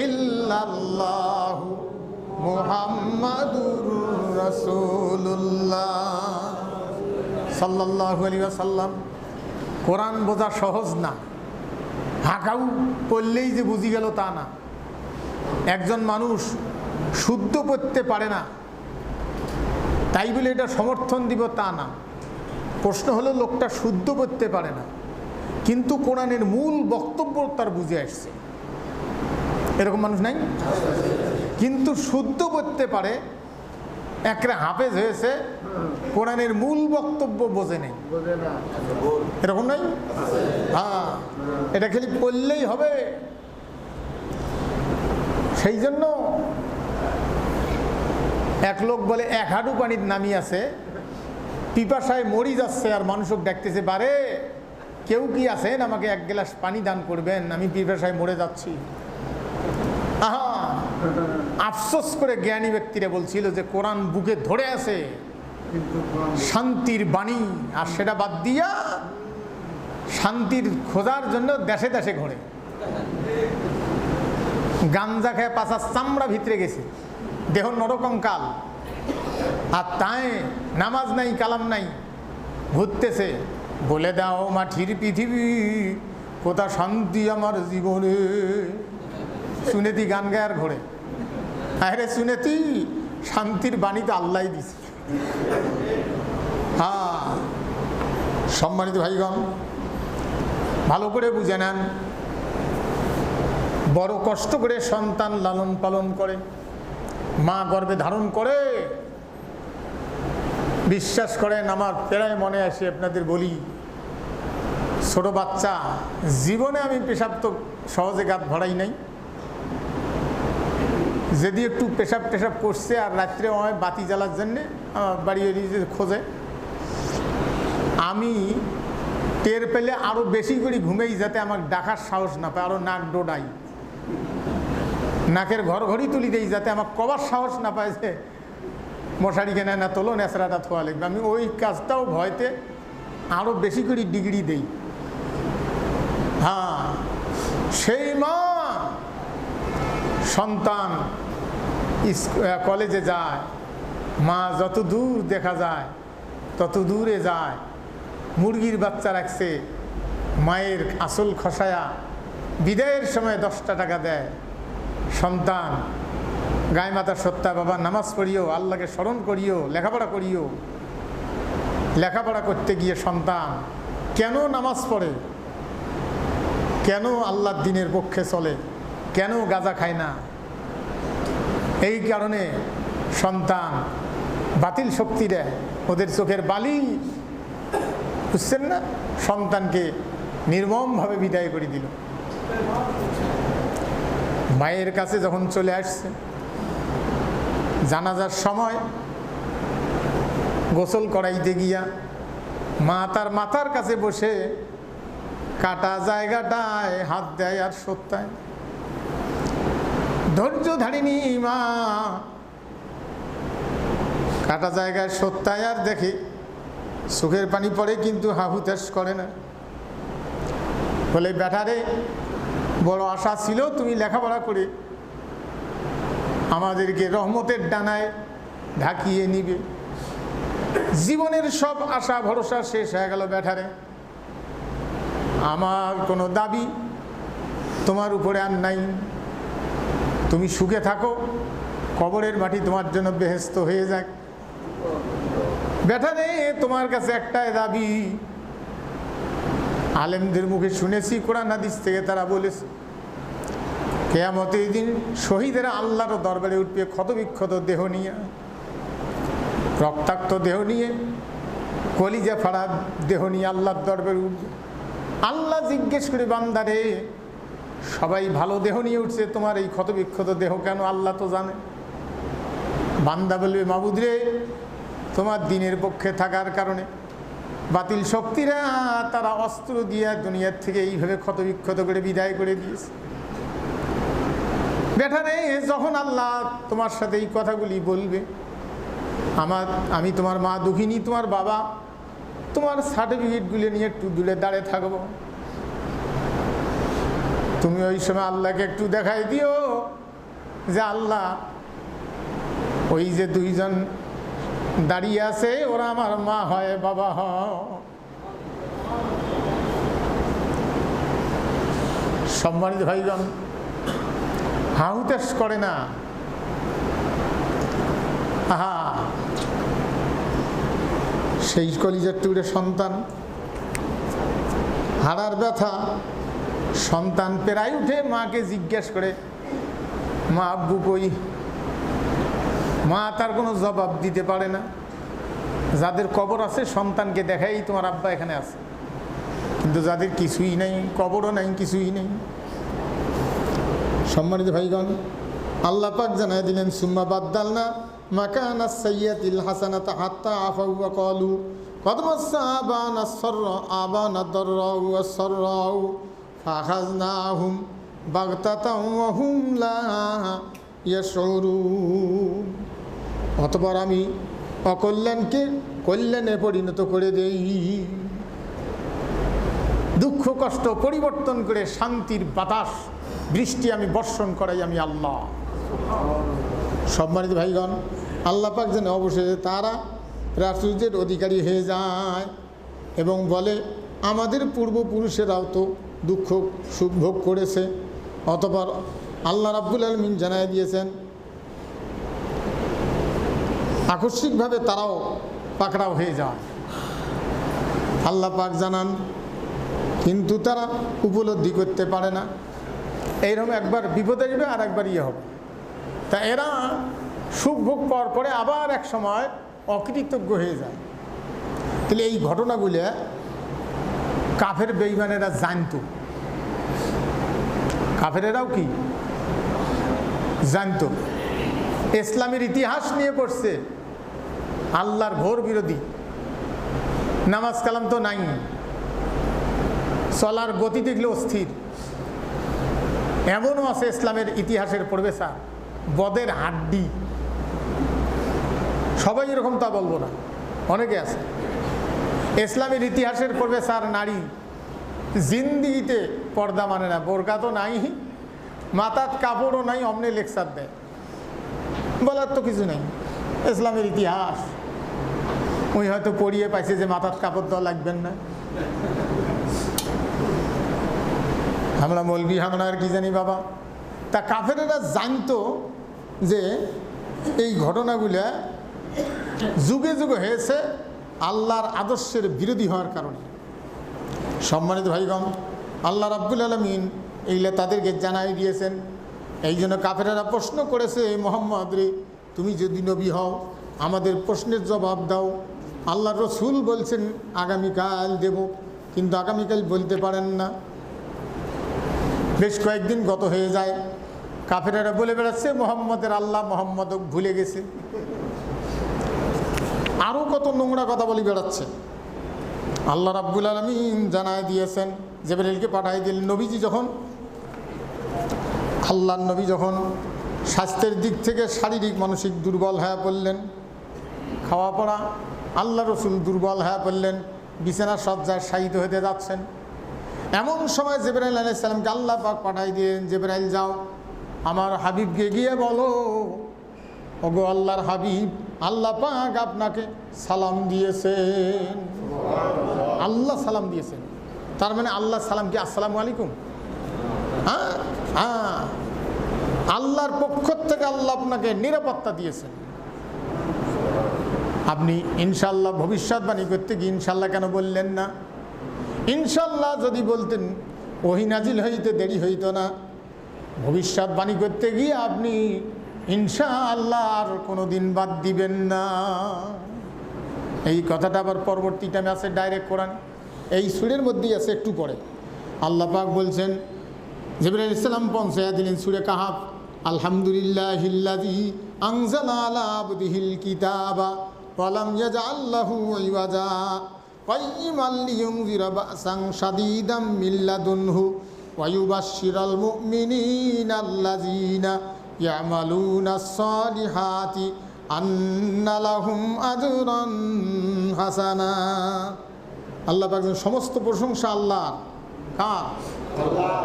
ইল্লাল্লাহ, মুহাম্মাদুর রাসূলুল্লাহ সাল্লাল্লাহু আলাইহি ওয়াসাল্লাম। কোরআন বোঝা সহজ না, হাঁকাউ পড়লেই যে বুঝি গেল তা না। একজন মানুষ শুদ্ধ পড়তে পারে না তাই বলে এটা সমর্থন দিব তা না। প্রশ্ন হলো লোকটা শুদ্ধ পড়তে পারে না কিন্তু কোরআনের মূল বক্তব্য তার বুঝে আসছে, এরকম মানুষ নাই? কিন্তু শুদ্ধ পড়তে পারে, একরে হাফেজ হয়েছে, কোরআনের মূল বক্তব্য বোঝে নেই, এরকম নাই? হ্যাঁ, এটা খালি পড়লেই হবে। সেই জন্য এক লোক বলে এক হাঁটু পানির নামি আছে, পিপাসায় মরি যাচ্ছে, আর মানুষক ডাকতেছে, বারে কেউ কি আছেন আমাকে এক গ্লাস পানি দান করবেন, আমি পিপাসায় মরে যাচ্ছি। আহা, আফসোস করে জ্ঞানী ব্যক্তিরা বলছিল যে কোরআন বুকে ধরে আছে শান্তির বাণী, আর সেটা বাদ দিয়া শান্তির খোঁজার জন্য দেশে দেশে ঘোরে। গাঞ্জা খেয়ে পাশা চামড়া ভিতরে গেছে, দেহ নরকঙ্কাল, আর তাই নামাজ নাই কালাম নাই, ঘুরতেছে। বলে দাও মাটির পৃথিবী কোথা শান্তি আমার জীবনে, শুনেতি গান গায়ার ঘোরে। আরে শুনেতি শান্তির বাণী তো আল্লাহ দিছে। হ্যাঁ, সম্মানিত ভাইগণ, ভালো করে বুঝে নেন, বড় কষ্ট করে সন্তান লালন পালন করে, মা গর্ভে ধারণ করে। বিশ্বাস করেন, আমার প্রায় মনে আসে, আপনাদের বলি, ছোট বাচ্চা জীবনে আমি পেশাব তো সহজে গাত ভরাই নাই, যদি একটু পেশাব টেশাব করছে আর রাত্রে আমায় বাতি জ্বালার জন্যে বাড়ি খোঁজে, আমি টের পেলে আরও বেশি করে ঘুমেই, যাতে আমার ডাকার সাহস না পায়, আরও নাক ডোডাই, নাকের ঘর ঘড়ি তুলি দেই, যাতে আমার কবার সাহস না পায় যে মশারি কেনে না তোলো, ন্যাচড়াটা থোয়া লাগবে। আমি ওই কাজটাও ভয়তে আরও বেশি করে ডিগ্রি দেই। হ্যাঁ, সেই মা সন্তান কলেজে যায়, মা যত দূর দেখা যায় তত দূরে যায়। মুরগির বাচ্চা রাখছে, মায়ের আসল খসায়া বিদায়ের সময় 10টা টাকা দেয়। সন্তান গায়ে মাতার সত্তা, বাবা নামাজ পড়িও, আল্লাহকে স্মরণ করিও, লেখাপড়া করিও। লেখাপড়া করতে গিয়ে সন্তান কেন নামাজ পড়ে, কেন আল্লাহর দ্বীনের পক্ষে চলে, কেন গাঁজা খায় না, এই কারণে সন্তান বাতিল শক্তি দেয়, ওদের চোখের বালি, বুঝছেন না? সন্তানকে নির্মমভাবে বিদায় করে দিল। মায়ের কাছে যখন চলে আসছে, জানাজার সময় গোসল করাইতে গিয়া মা তার মাথার কাছে বসে কাটা জায়গাটায় হাত দেয় আর সত্যায়। ধৈর্য ধারিনি মা কাটা জায়গায় সত্যায় আর দেখে চোখের পানি পড়ে, কিন্তু হাহুতাশ করে না। বলে ব্যাটারে বড় আশা ছিল তুমি লেখাপড়া করে আমাদেরকে রহমতের ডানায় ঢাকিয়ে নিবে। জীবনের সব আশা ভরসা শেষ হয়ে গেল ব্যাটারে। আমার কোনো দাবি তোমার উপরে আর নাই, তুমি সুখে থাকো, কবরের মাটি তোমার জন্য বেহেস্ত হয়ে যাক। ব্যাটারে তোমার কাছে একটাই দাবি, আলেমদের মুখে শুনেছি, কোরআন হাদিস থেকে তারা বলেছে, কিয়ামতের দিন শহীদেরা আল্লাহর দরবারে উঠবে ক্ষতবিক্ষত দেহ নিয়ে, রক্তাক্ত দেহ নিয়ে, কলিজা ফাড়া দেহ নিয়ে আল্লাহর দরবারে উঠবে। আল্লাহ জিজ্ঞেস করে, বান্দারে সবাই ভালো দেহ নিয়ে উঠছে, তোমার এই ক্ষতবিক্ষত দেহ কেন? আল্লাহ তো জানে। বান্দা বলবে, মাবুদ রে, তোমার দিনের পক্ষে থাকার কারণে বাতিল শক্তিরা তারা অস্ত্র দিয়ে দুনিয়ার থেকে এইভাবে ক্ষতবিক্ষত করে বিদায় করে দিয়েছে। বেটারে যখন আল্লাহ তোমার সাথে এই কথাগুলি বলবে, আমি তোমার মা দুঃখিনী, তোমার বাবা, তোমার সার্টিফিকেটগুলি নিয়ে একটু দূরে দাঁড়িয়ে থাকবো, তুমি ওই সময় আল্লাহকে একটু দেখাই দিও যে আল্লাহ ওই যে দুইজন দাঁড়িয়ে আছে ওরা আমার মা হয়, বাবা হয়। সম্মানিত ভাইগণ, হাহুতাশ করে না। আহা, সেই কলিজার টুকরে সন্তান, হাড়ার ব্যথা, সন্তান পেরাই উঠে মাকে জিজ্ঞেস করে, মা আব্বু কই? মা তার কোনো জবাব দিতে পারে না। যাদের কবর আছে সন্তানকে দেখাই তোমার আব্বা এখানে আছে, কিন্তু যাদের কিছুই নেই, কবরও নাই, কিছুই নেই। সম্মানিত ভাইগণ, আল্লাহ পাক জানাই দিলেন, সুম্মা বাদদালনা মাকানা সাইয়্যাতিল হাসানাতা হাত্তা আফাউ ওয়া ক্বালু কদ মাসসা আবানা আস-সাররা আবানা দাররা ওয়াস-সাররা ফাখাযনাহুম বাগতাতাও ওয়া হুম লা ইয়াশউরুন। অতঃপর আমি অকল্যাণকে কল্যাণে পরিণত করে দেই, দুঃখ কষ্ট পরিবর্তন করে শান্তির বাতাস বৃষ্টি আমি বর্ষণ করাই আমি আল্লাহ। সম্মানিত ভাইগণ, আল্লাহ পাক যেন অবশেষে তারা রাসূলের অধিকারী হয়ে যায় এবং বলে, আমাদের পূর্বপুরুষেরাও তো দুঃখ সুখ ভোগ করেছে। অতঃপর আল্লাহ রাব্বুল আলামিন জানাই দিয়েছেন, আকস্মিকভাবে তারাও পাকড়াও হয়ে যায়। আল্লাহ পাক জানান, কিন্তু তারা উপলব্ধি করতে পারে না। এইরকম একবার বিপদে যাবে আর একবার ইয়ে হবে। তা এরা সুখ ভোগ পাওয়ার পরে আবার এক সময় অকৃতজ্ঞ হয়ে যায়। তাহলে এই ঘটনাগুলো কাফের বেঈমানেরা জানতো। কাফেরেরাও কি জানতো? ইসলামের ইতিহাস নিয়ে পড়ছে, আল্লাহর ঘোর বিরোধী, নামাজ কালাম তো নাই, চলার গতি দেখলে অস্থির। এমনও আছে ইসলামের ইতিহাসের প্রফেসর, বদের হাড্ডি। সবাই এরকম তা বলবো না, অনেকে আছে। ইসলামের ইতিহাসের প্রফেসর নারী, জিন্দিগিতে পর্দা মানে না, বোরকা তো নাই, মাথার কাপড়ও নাই, অমনে লেকচার দেয়। বলার তো কিছু নেই, ইসলামের ইতিহাস। ওই হয়তো পড়িয়ে পাইছে যে মাথার কাপড় দেওয়া লাগবেন না। আমরা মৌলবি হামনা আর কি জানি বাবা। তা কাফেরেরা জানতো যে এই ঘটনাগুলা যুগে যুগে হয়েছে আল্লাহর আদর্শের বিরোধী হওয়ার কারণে। সম্মানিত ভাইগণ, আল্লাহ রাব্বুল আলামিন এইগুলা তাদেরকে জানাই দিয়েছেন। এই জন্য কাফেরেরা প্রশ্ন করেছে, মুহাম্মদ রে, তুমি যদি নবী হও আমাদের প্রশ্নের জবাব দাও। আল্লাহ রসুল বলছেন আগামীকাল দেব, কিন্তু আগামীকাল বলতে পারেন না। বেশ কয়েকদিন গত হয়ে যায়, কাফেরেরা বলে বেড়াচ্ছে মুহাম্মদের আল্লাহ মুহাম্মদও ভুলে গেছে। আরও কত নোংরা কথা বলে বেড়াচ্ছে। আল্লাহ রাব্বুল আলামিন জানায় দিয়েছেন, জিবরাইলকে পাঠাই দিলেন। নবীজি যখন, আল্লাহর নবী যখন স্বাস্থ্যের দিক থেকে শারীরিক মানসিক দুর্বল হয়ে পড়লেন, খাওয়া পড়া, আল্লাহ রসুল দুর্বল হয়ে পড়লেন, বিছানা সজ্জায় শায়িত হতে যাচ্ছেন। এমন সময় জিবরাইল আলাইহিস সালামকে আল্লাহ পাক পাঠাই দিলেন, জিবরাইল যাও আমার হাবিবকে গিয়ে বলো, ওগো আল্লাহর হাবিব, আল্লাহ পাক আপনাকে সালাম দিয়েছেন। আল্লাহ সালাম দিয়েছেন, তার মানে আল্লাহ সালাম কি আসসালামু আলাইকুম? হ্যাঁ হ্যাঁ, আল্লাহর পক্ষ থেকে আল্লাহ আপনাকে নিরাপত্তা দিয়েছেন। আপনি ইনশাল্লাহ ভবিষ্যৎবাণী করতে গিয়ে ইনশাল্লাহ কেন বললেন না? ইনশাল্লাহ যদি বলতেন ওহী নাজিল হইতে দেরি হইতো না। ভবিষ্যৎবাণী করতে গিয়ে আপনি ইনশাআল্লাহ আর কোনো দিন বাদ দিবেন না। এই কথাটা আবার পরবর্তী টাইমে আছে ডাইরেক্ট কোরআন, এই সূরের মধ্যেই আছে, একটু পরে আল্লাহ পাক বলছেন, জিবরাইল আলাইহিস সালাম পৌঁছায়া দিলেন সূরা কাহাফ, আলহামদুলিল্লাহিল্লাযী আনজালা আলা আবদিহিল কিতাবা ওয়া লাম ইয়াজআল লাহু ইওয়াজা কাইয়িমান লিয়ুনযিরা বা'সান শাদীদাম মিন লাদুনহু ওয়া ইউবাশশিরাল মুমিনিনা আল্লাযীনা ইয়ামালুনাস সালিহাতি আন্না লাহুম আজরান হাসানা। আল্লাহ পাক সমস্ত প্রশংসা আল্লাহর। কার?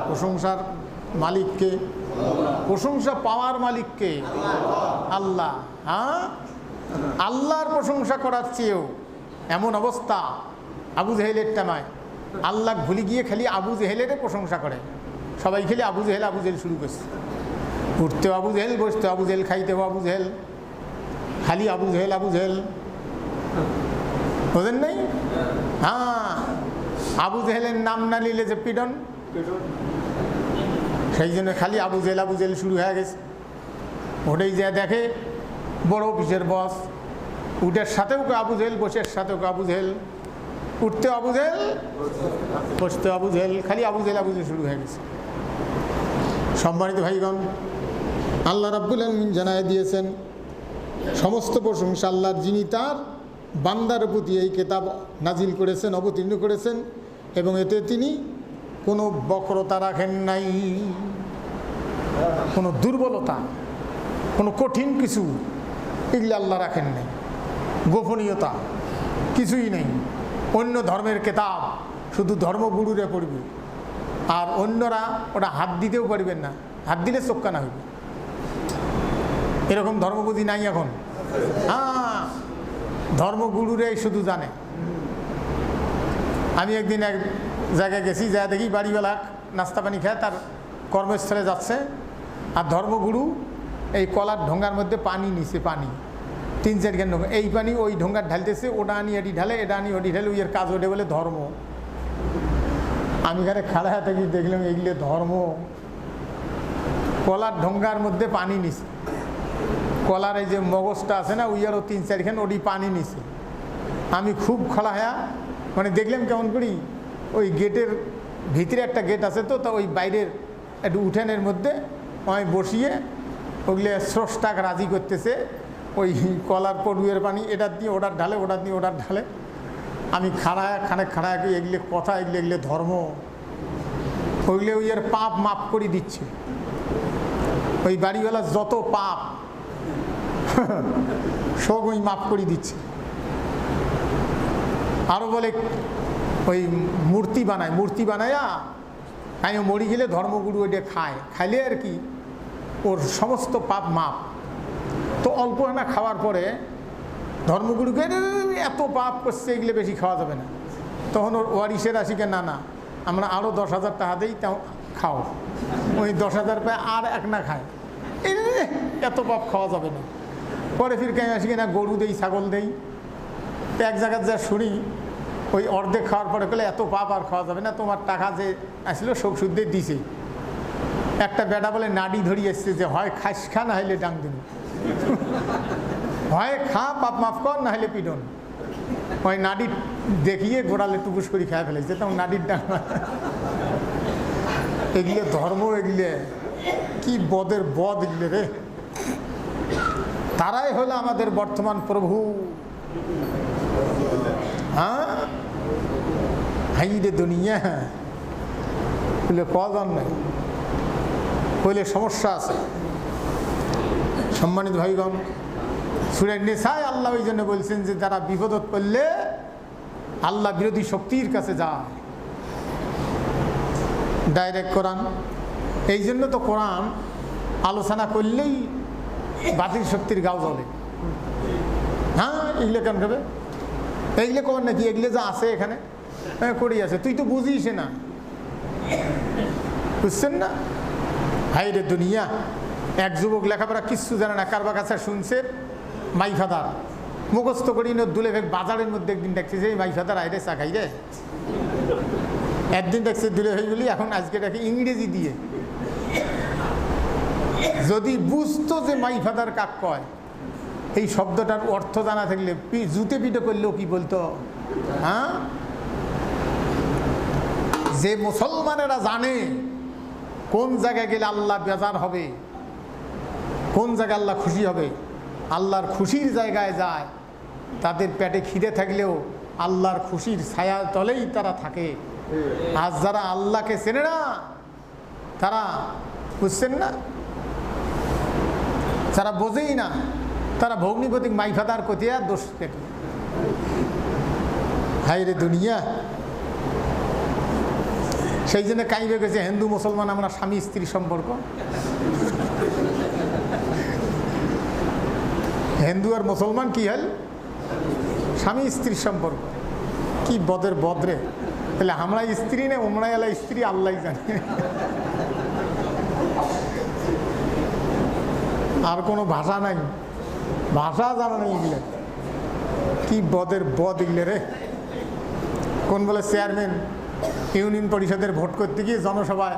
প্রশংসার মালিককে, প্রশংসা পাওয়ার মালিককে আল্লাহ। হ্যাঁ, আল্লাহর প্রশংসা করার চেয়েও এমন অবস্থা আবু জেহেলের টামায় আল্লাহ ভুলে গিয়ে খালি আবু জেহেলের প্রশংসা করে। সবাই খালি আবু জেহেল আবু জেহেল শুরু করছে, উঠতেও আবু জেহেল, বসতেও আবু জেহেল, খাইতেও আবু জেহেল, খালি আবু জেহেল আবু জেহেল, বোঝেন নাই? হ্যাঁ, আবু জেহেলের নাম না নিলে যে পিডন, সেই জন্য খালি আবু জেহেল শুরু হয়ে গেছে। ওটাই যে দেখে বড় অফিসের বস, উটের সাথেও আবু জেহেল, বসের সাথেও আবু জেহেল, উঠতেও আবু জেহেল, বসতেও আবু জেহেল, খালি আবু জেহেল শুরু হয়ে গেছে। সম্মানিত ভাইগণ, আল্লাহ রাব্বুল আলামিন জানায় দিয়েছেন সমস্ত প্রশংসা আল্লাহর, যিনি তার বান্দার প্রতি এই কিতাব নাজিল করেছেন, অবতীর্ণ করেছেন, এবং এতে তিনি কোনো বক্রতা রাখেন নাই, কোনো দুর্বলতা, কোনো কঠিন কিছু এগুলো আল্লাহ রাখেন নাই, গোপনীয়তা কিছুই নেই। অন্য ধর্মের কিতাব শুধু ধর্মগুরুরে পড়বে, আর অন্যরা ওটা হাত দিতেও পারবেন না, হাত দিলে চোক্কানা হইবে। এরকম ধর্মগুরু নাই এখন। হ্যাঁ, ধর্মগুরুরাই শুধু জানে। আমি একদিন এক জায়গায় গেছি, যা দেখি বাড়িওয়ালা নাস্তা পানি খায়, তার কর্মস্থলে যাচ্ছে, আর ধর্মগুরু এই কলার ঢোঙ্গার মধ্যে পানি নিছে, পানি 3-4 খান ঢোঙ্গা, এই পানি ওই ঢোঙ্গার ঢালতেছে, ওটা আনি এটি ঢালে, এটা আনি ওটি ঢালে, ওইয়ের কাজ ওঠে বলে ধর্ম। আমি এখানে খাড়া থাকি, দেখলাম এগুলো ধর্ম। কলার ঢোঙ্গার মধ্যে পানি নিছে, কলার এই যে মগজটা আছে না, ওইয়ারও 3-4 খান ওটি পানি নিছে। আমি খুব খোলা হ্যাঁ, মানে দেখলাম কেমন করি, ওই গেটের ভিতরে একটা গেট আছে তো, তা ওই বাইরের একটু উঠানের মধ্যে আমি বসিয়ে ওগুলো স্রষ্টাকে রাজি করতেছে, ওই কলার পড়ুয়ের পানি এটা দিয়ে ওটার ঢালে, ওটা দিয়ে ওটার ঢালে। আমি খানেক খাড়ায় এগুলো কথা, এগুলো ধর্ম, ওইগুলো ওই এর পাপ মাপ করে দিচ্ছে। ওই বাড়িওয়ালা যত পাপ সব ওই মাপ করে দিচ্ছে। আরও বলে ওই মূর্তি বানায়, মূর্তি বানায়া আমি মরি গেলে ধর্মগুরু ওইটা খায়, খাইলে আর কি ওর সমস্ত পাপ মাপ। তো অল্প না খাওয়ার পরে ধর্মগুরুকে এত পাপ করছে, এগুলো বেশি খাওয়া যাবে না। তখন ওর ওয়ারিসের আসিকে, না না আমরা আরও 10,000 টাকা দিই, তাও খাও। ওই 10,000 পায় আর এক না খায়, এত পাপ খাওয়া যাবে না। পরে ফির কেন আসি না গরু দেই, ছাগল দেই। তো এক জায়গায় যা শুনি, ওই অর্ধেক খাওয়ার পরে বলে এত পাপ আর খাওয়া যাবে না, তোমার টাকা যে আসলো শোক শুদ্ধে দিছে। একটা বেটা বলে নাডি ধরিয়ে এসছে যে হয় খাস খা, না হলে ডাং দিন, হয় খা পাপ মাফ কর, না হলে পিডন। ওই নাডি দেখিয়ে গোড়ালে টুকুস করে খেয়ে ফেলেছে, তখন নাডির ডাং। এগুলো ধর্ম, এগুলো কি বদের বদ এগুলো রে। তারাই হলো আমাদের বর্তমান প্রভু। হ্যাঁ, হাই রে দুনিয়া বলে কজন নেই, বলে সমস্যা আছে। সম্মানিত ভাইগণ, সূরা নিসায় আল্লাহ ওই জন্য বলছেন যে যারা বিপদত পড়লে আল্লাহ বিরোধী শক্তির কাছে যায়, ডাইরেক্ট কোরআন। এই জন্য তো কোরআন আলোচনা করলেই বাতিল শক্তির গাও জ্বলে। হ্যাঁ, এগুলো কেন খাবে? এইগুলো কর নাকি? এগুলো যা আছে এখানে করি আছে, তুই তো বুঝিস না, বুঝছেন না? হাই রে দুনিয়া, এক যুবক লেখাপড়া কিচ্ছু জানে না, কারবার কাছে শুনছে মাইফাদার মুখস্থ করি দুলে ভেগ বাজারের মধ্যে একদিন দেখছে যে মাইফাদার আইরে চা খাই রে, একদিন দেখছে দুলে হয়ে গেলি, এখন আজকে দেখে ইংরেজি দিয়ে। যদি বুঝতো যে মাইফাদার কাক কয়, এই শব্দটার অর্থ জানা থাকলে জুতে পিঠে করলেও কি বলতো? হ্যাঁ, যে মুসলমানেরা জানে কোন জায়গায় গেলে আল্লাহ বেজার হবে, কোন জায়গায় আল্লাহ খুশি হবে, আল্লাহর খুশির জায়গায় যায়, তাদের পেটে খিদে থাকলেও আল্লাহর খুশির ছায়া তলেই তারা থাকে। আর যারা আল্লাহকে চেনে না, তারা বুঝছেন না, যারা বোঝেই না, তারা ভগ্নিপতিক মাইফাদার কতিয়া দোষ দেখে। হাই রে দুনিয়া, সেই জন্য কাইবে গেছে হিন্দু মুসলমান আমরা স্বামী স্ত্রী সম্পর্ক। হিন্দু আর মুসলমান কি হল? স্বামী স্ত্রীর সম্পর্ক। কি বদের বদরে, তাহলে আমরা স্ত্রী না ওমরা এলা স্ত্রী, আল্লাহ জানে। আর কোনো ভাষা নাই, ভাষা জানা নেই এগুলো। কি বদের বদ এগুলো রে। কোন বলে চেয়ারম্যান ইউনিয়ন পরিষদের ভোট করতে গিয়ে জনসভায়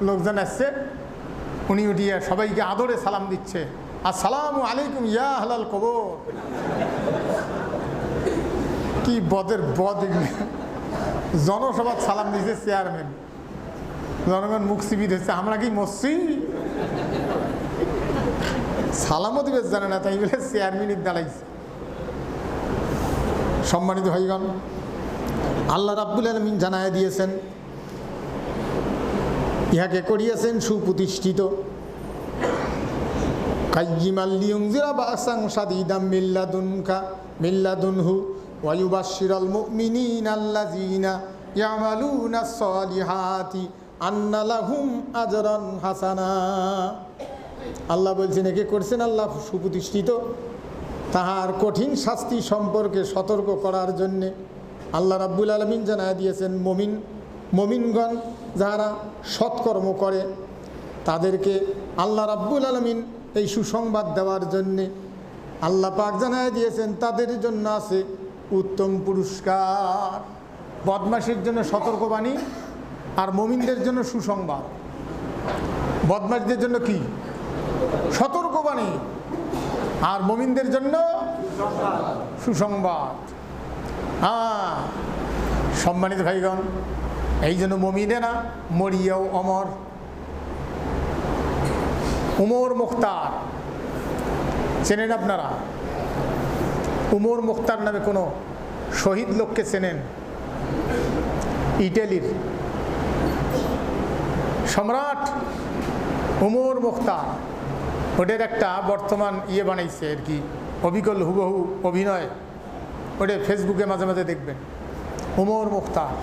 লোকজন আসছে, উনি উঠিয়ে সবাইকে আদরে সালাম দিচ্ছে, আসসালামু আলাইকুম ইয়া হালাল কবর। কি বদের বদ এগুলো। জনসভার সালাম দিচ্ছে চেয়ারম্যান, জনগণ মুখ চিবি দিচ্ছে, আমরা কি মসছি? সালামও দিবে জানে না, তাই বলে চেয়ারম্যানের দাঁড়াইছে। সম্মানিত ভাইগণ, আল্লাহ রাব্বুল আলামিন জানায় দিয়েছেন, ইহাকে করিয়েছেন সুপ্রতিষ্ঠিত, কাইয়িমান লিয়ুনজিরা বাসান শাদীদাম মিল্লাদুনহু ওয়া ইউবাশশিরাল মুমিনিনা আল্লাযীনা ইয়ামালুনাস সালিহাতি আন্না লাহুম আজরান হাসানা। আল্লাহ বলছেন, একে করছেন আল্লাহ সুপ্রতিষ্ঠিত তাহার কঠিন শাস্তি সম্পর্কে সতর্ক করার জন্যে। আল্লাহ রাব্বুল আলামিন জানায় দিয়েছেন, মমিনগণ যারা সৎকর্ম করে তাদেরকে আল্লাহ রাব্বুল আলামিন এই সুসংবাদ দেওয়ার জন্যে আল্লাহ পাক জানায় দিয়েছেন তাদের জন্য আছে উত্তম পুরস্কার। বদমাশির জন্য সতর্কবাণী আর মমিনদের জন্য সুসংবাদ। বদমাশদের জন্য কি? সতর্কবাণী, আর মমিনদের জন্য সুসংবাদ। হ্যাঁ, সম্মানিত ভাইগণ, এই জন্য মমিনেরা মরিয়াও অমর। উমর মুখতার চেনেন আপনারা? উমর মুখতার নামে কোনো শহীদ লোককে চেনেন? ইটালির সম্রাট উমর মুখতার, ওদের একটা বর্তমান বানাইছে আর কি, অবিকল হুবহু অভিনয়, ওটা ফেসবুকে মাঝে মাঝে দেখবেন। উমর মুখতার,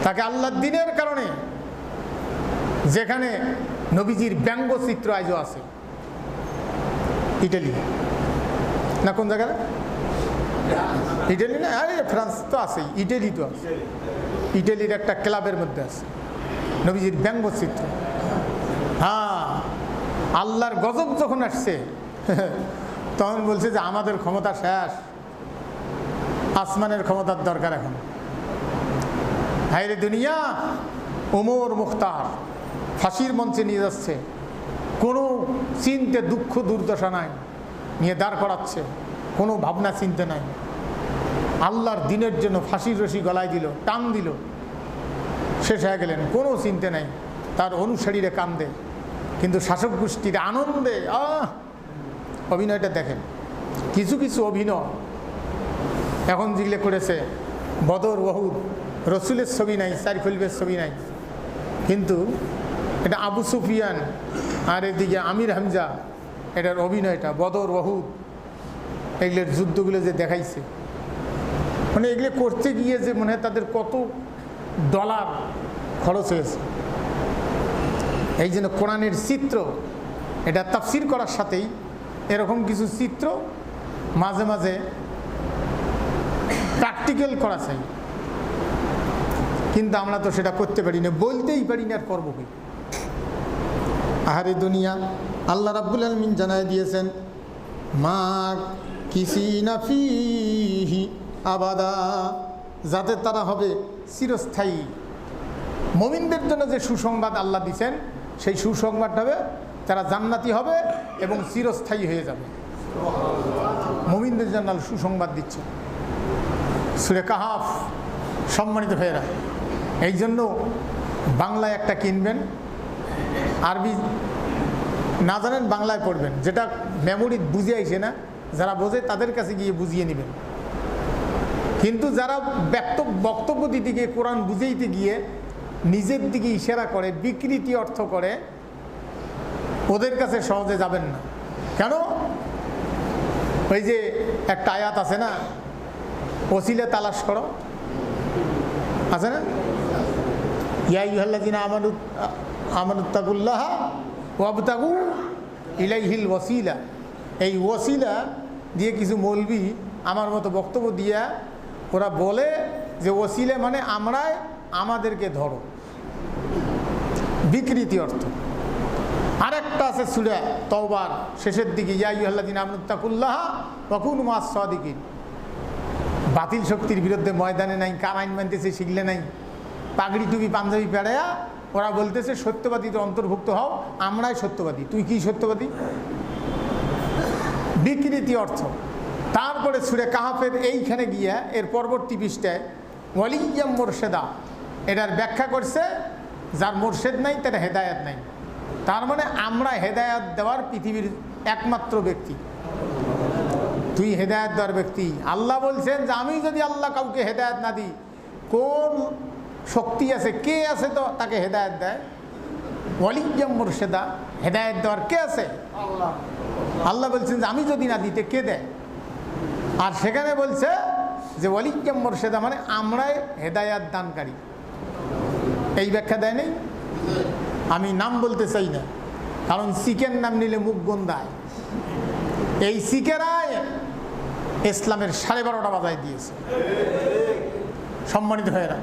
তাকে আল্লাহর দ্বীনের কারণে, যেখানে নবীজির ব্যঙ্গচিত্র আজও আছে। ইটালি না কোন জায়গায়? ইটালি না, আরে ফ্রান্স তো আছেই, ইটালি তো আছে। ইটালির একটা ক্লাবের মধ্যে আছে নবীজির ব্যঙ্গচিত্র। হ্যাঁ, আল্লাহর গজব যখন আসছে তখন বলছে যে আমাদের ক্ষমতা শেষ, আসমানের ক্ষমতার দরকার এখন। হায়রে দুনিয়া, ওমর মুখতার ফাঁসির মঞ্চে নিয়ে যাচ্ছে, কোনো চিন্তে দুঃখ দুর্দশা নাই, নিয়ে দাঁড় করাচ্ছে, কোনো ভাবনা চিন্তা নাই। আল্লাহর দিনের জন্য ফাঁসির রশি গলায় দিল, টান দিল, শেষ হয়ে গেলেন, কোনো চিন্তা নাই। তার অনুসারীরা কান্দে, কিন্তু শাসক গোষ্ঠীর আনন্দে অভিনয়টা দেখেন। কিছু কিছু অভিনয় এখন যেগুলো করেছে, বদর ওহুদ, রসুলের ছবি নাই, চার খলিফার ছবি নাই, কিন্তু এটা আবু সুফিয়ান আর এদিকে আমির হামজা, এটার অভিনয়টা বদর ওহুদ, এগুলোর যুদ্ধগুলো যে দেখাইছে, মানে এগুলো করতে গিয়ে যে মনে হয় তাদের কত ডলার খরচ হয়েছে। এই জন্য কোরআনের চিত্র এটা তাফসির করার সাথেই এরকম কিছু চিত্র মাঝে মাঝে প্র্যাকটিক্যাল করা চাই, কিন্তু আমরা তো সেটা করতে পারি না, বলতেই পারি না, আর করবো কি? আহারে দুনিয়া, আল্লাহ রাব্বুল আলামিন জানায় দিয়েছেন মা কিসিনা ফিহি আবাদা, যাতে তারা হবে চিরস্থায়ী। মুমিনদের জন্য যে সুসংবাদ আল্লাহ দিয়েছেন সেই সুসংবাদ হবে তারা জান্নাতি হবে এবং চিরস্থায়ী হয়ে যাবে। মুমিনদের জন্য সুসংবাদ দিচ্ছে সূরা কাহাফ। সম্মানিত ভাইয়েরা, এই জন্য বাংলায় একটা কিনবেন, আরবি না জানেন বাংলায় পড়বেন, যেটা মেমোরি বুঝে আইসে না, যারা বোঝে তাদের কাছে গিয়ে বুঝিয়ে নেবেন। কিন্তু যারা বক্তব্য দিতে গিয়ে কোরআন বুঝাইতে গিয়ে নিজের দিকে ইশারা করে, বিকৃতি অর্থ করে, ওদের কাছে সহজে যাবেন না। কেন? ওই যে একটা আয়াত আছে না, ওসিলা তালাশ করো, আছে না, ইয়া আইয়ুহাল্লাযীনা আমানুত্তাকুল্লাহ ওয়াবতাগু ইলাইহিল ওয়াসিলা। এই ওয়াসিলা দিয়ে কিছু মৌলবি আমার মতো বক্তব্য দিয়া ওরা বলে যে ওসিলা মানে আমরাই, আমাদেরকে ধরো, বিকৃতি অর্থ। আরেকটা আছে সূরা তাওবার শেষের দিকে, ইয়া আইয়ুহাল্লাযীনা আমানুত্তাকুল্লাহ ওয়া কুনু মা'আস সাদিকিন। বাতিল শক্তির বিরুদ্ধে ময়দানে নাই, কার আইন মানতেছে শিখলে নাই, পাগড়ি টুপি পাঞ্জাবি পেড়ায়া ওরা বলতেছে সত্যবাদীদের অন্তর্ভুক্ত হও, আমরাই সত্যবাদী। তুই কি সত্যবাদী? বিকৃতি অর্থ। তারপরে সূরা কাহাফের এইখানে গিয়া এর পরবর্তী পৃষ্ঠায় ওয়ালিয়াম মুরশেদা, এটার ব্যাখ্যা করছে যার মুরশেদ নাই তার হেদায়াত নাই। তার মানে আমরা হেদায়াত দেওয়ার পৃথিবীর একমাত্র ব্যক্তি, তুই হেদায়াত দেওয়ার ব্যক্তি। আল্লাহ বলছেন যে আমি যদি আল্লাহ কাউকে হেদায়াত না দিই, কোন শক্তি আছে, কে আছে তো তাকে হেদায়াত দেয়? ওয়ালিয়াম মুরশেদা, হেদায়াত দেওয়ার কে আছে? আল্লাহ। আল্লাহ বলছেন যে আমি যদি না দিতে কে দেয়? আর সেখানে বলছে যে ওয়ালিয়াম মুরশেদা মানে আমরাই হেদায়াত দানকারী। এই ব্যাখ্যা দেয় নেই। আমি নাম বলতে চাই না, কারণ শিখের নাম নিলে মুখ গন্ধায়। এই শিখেরাই ইসলামের 12:30 বাজায় দিয়েছে। সম্মানিত ভাইয়েরা,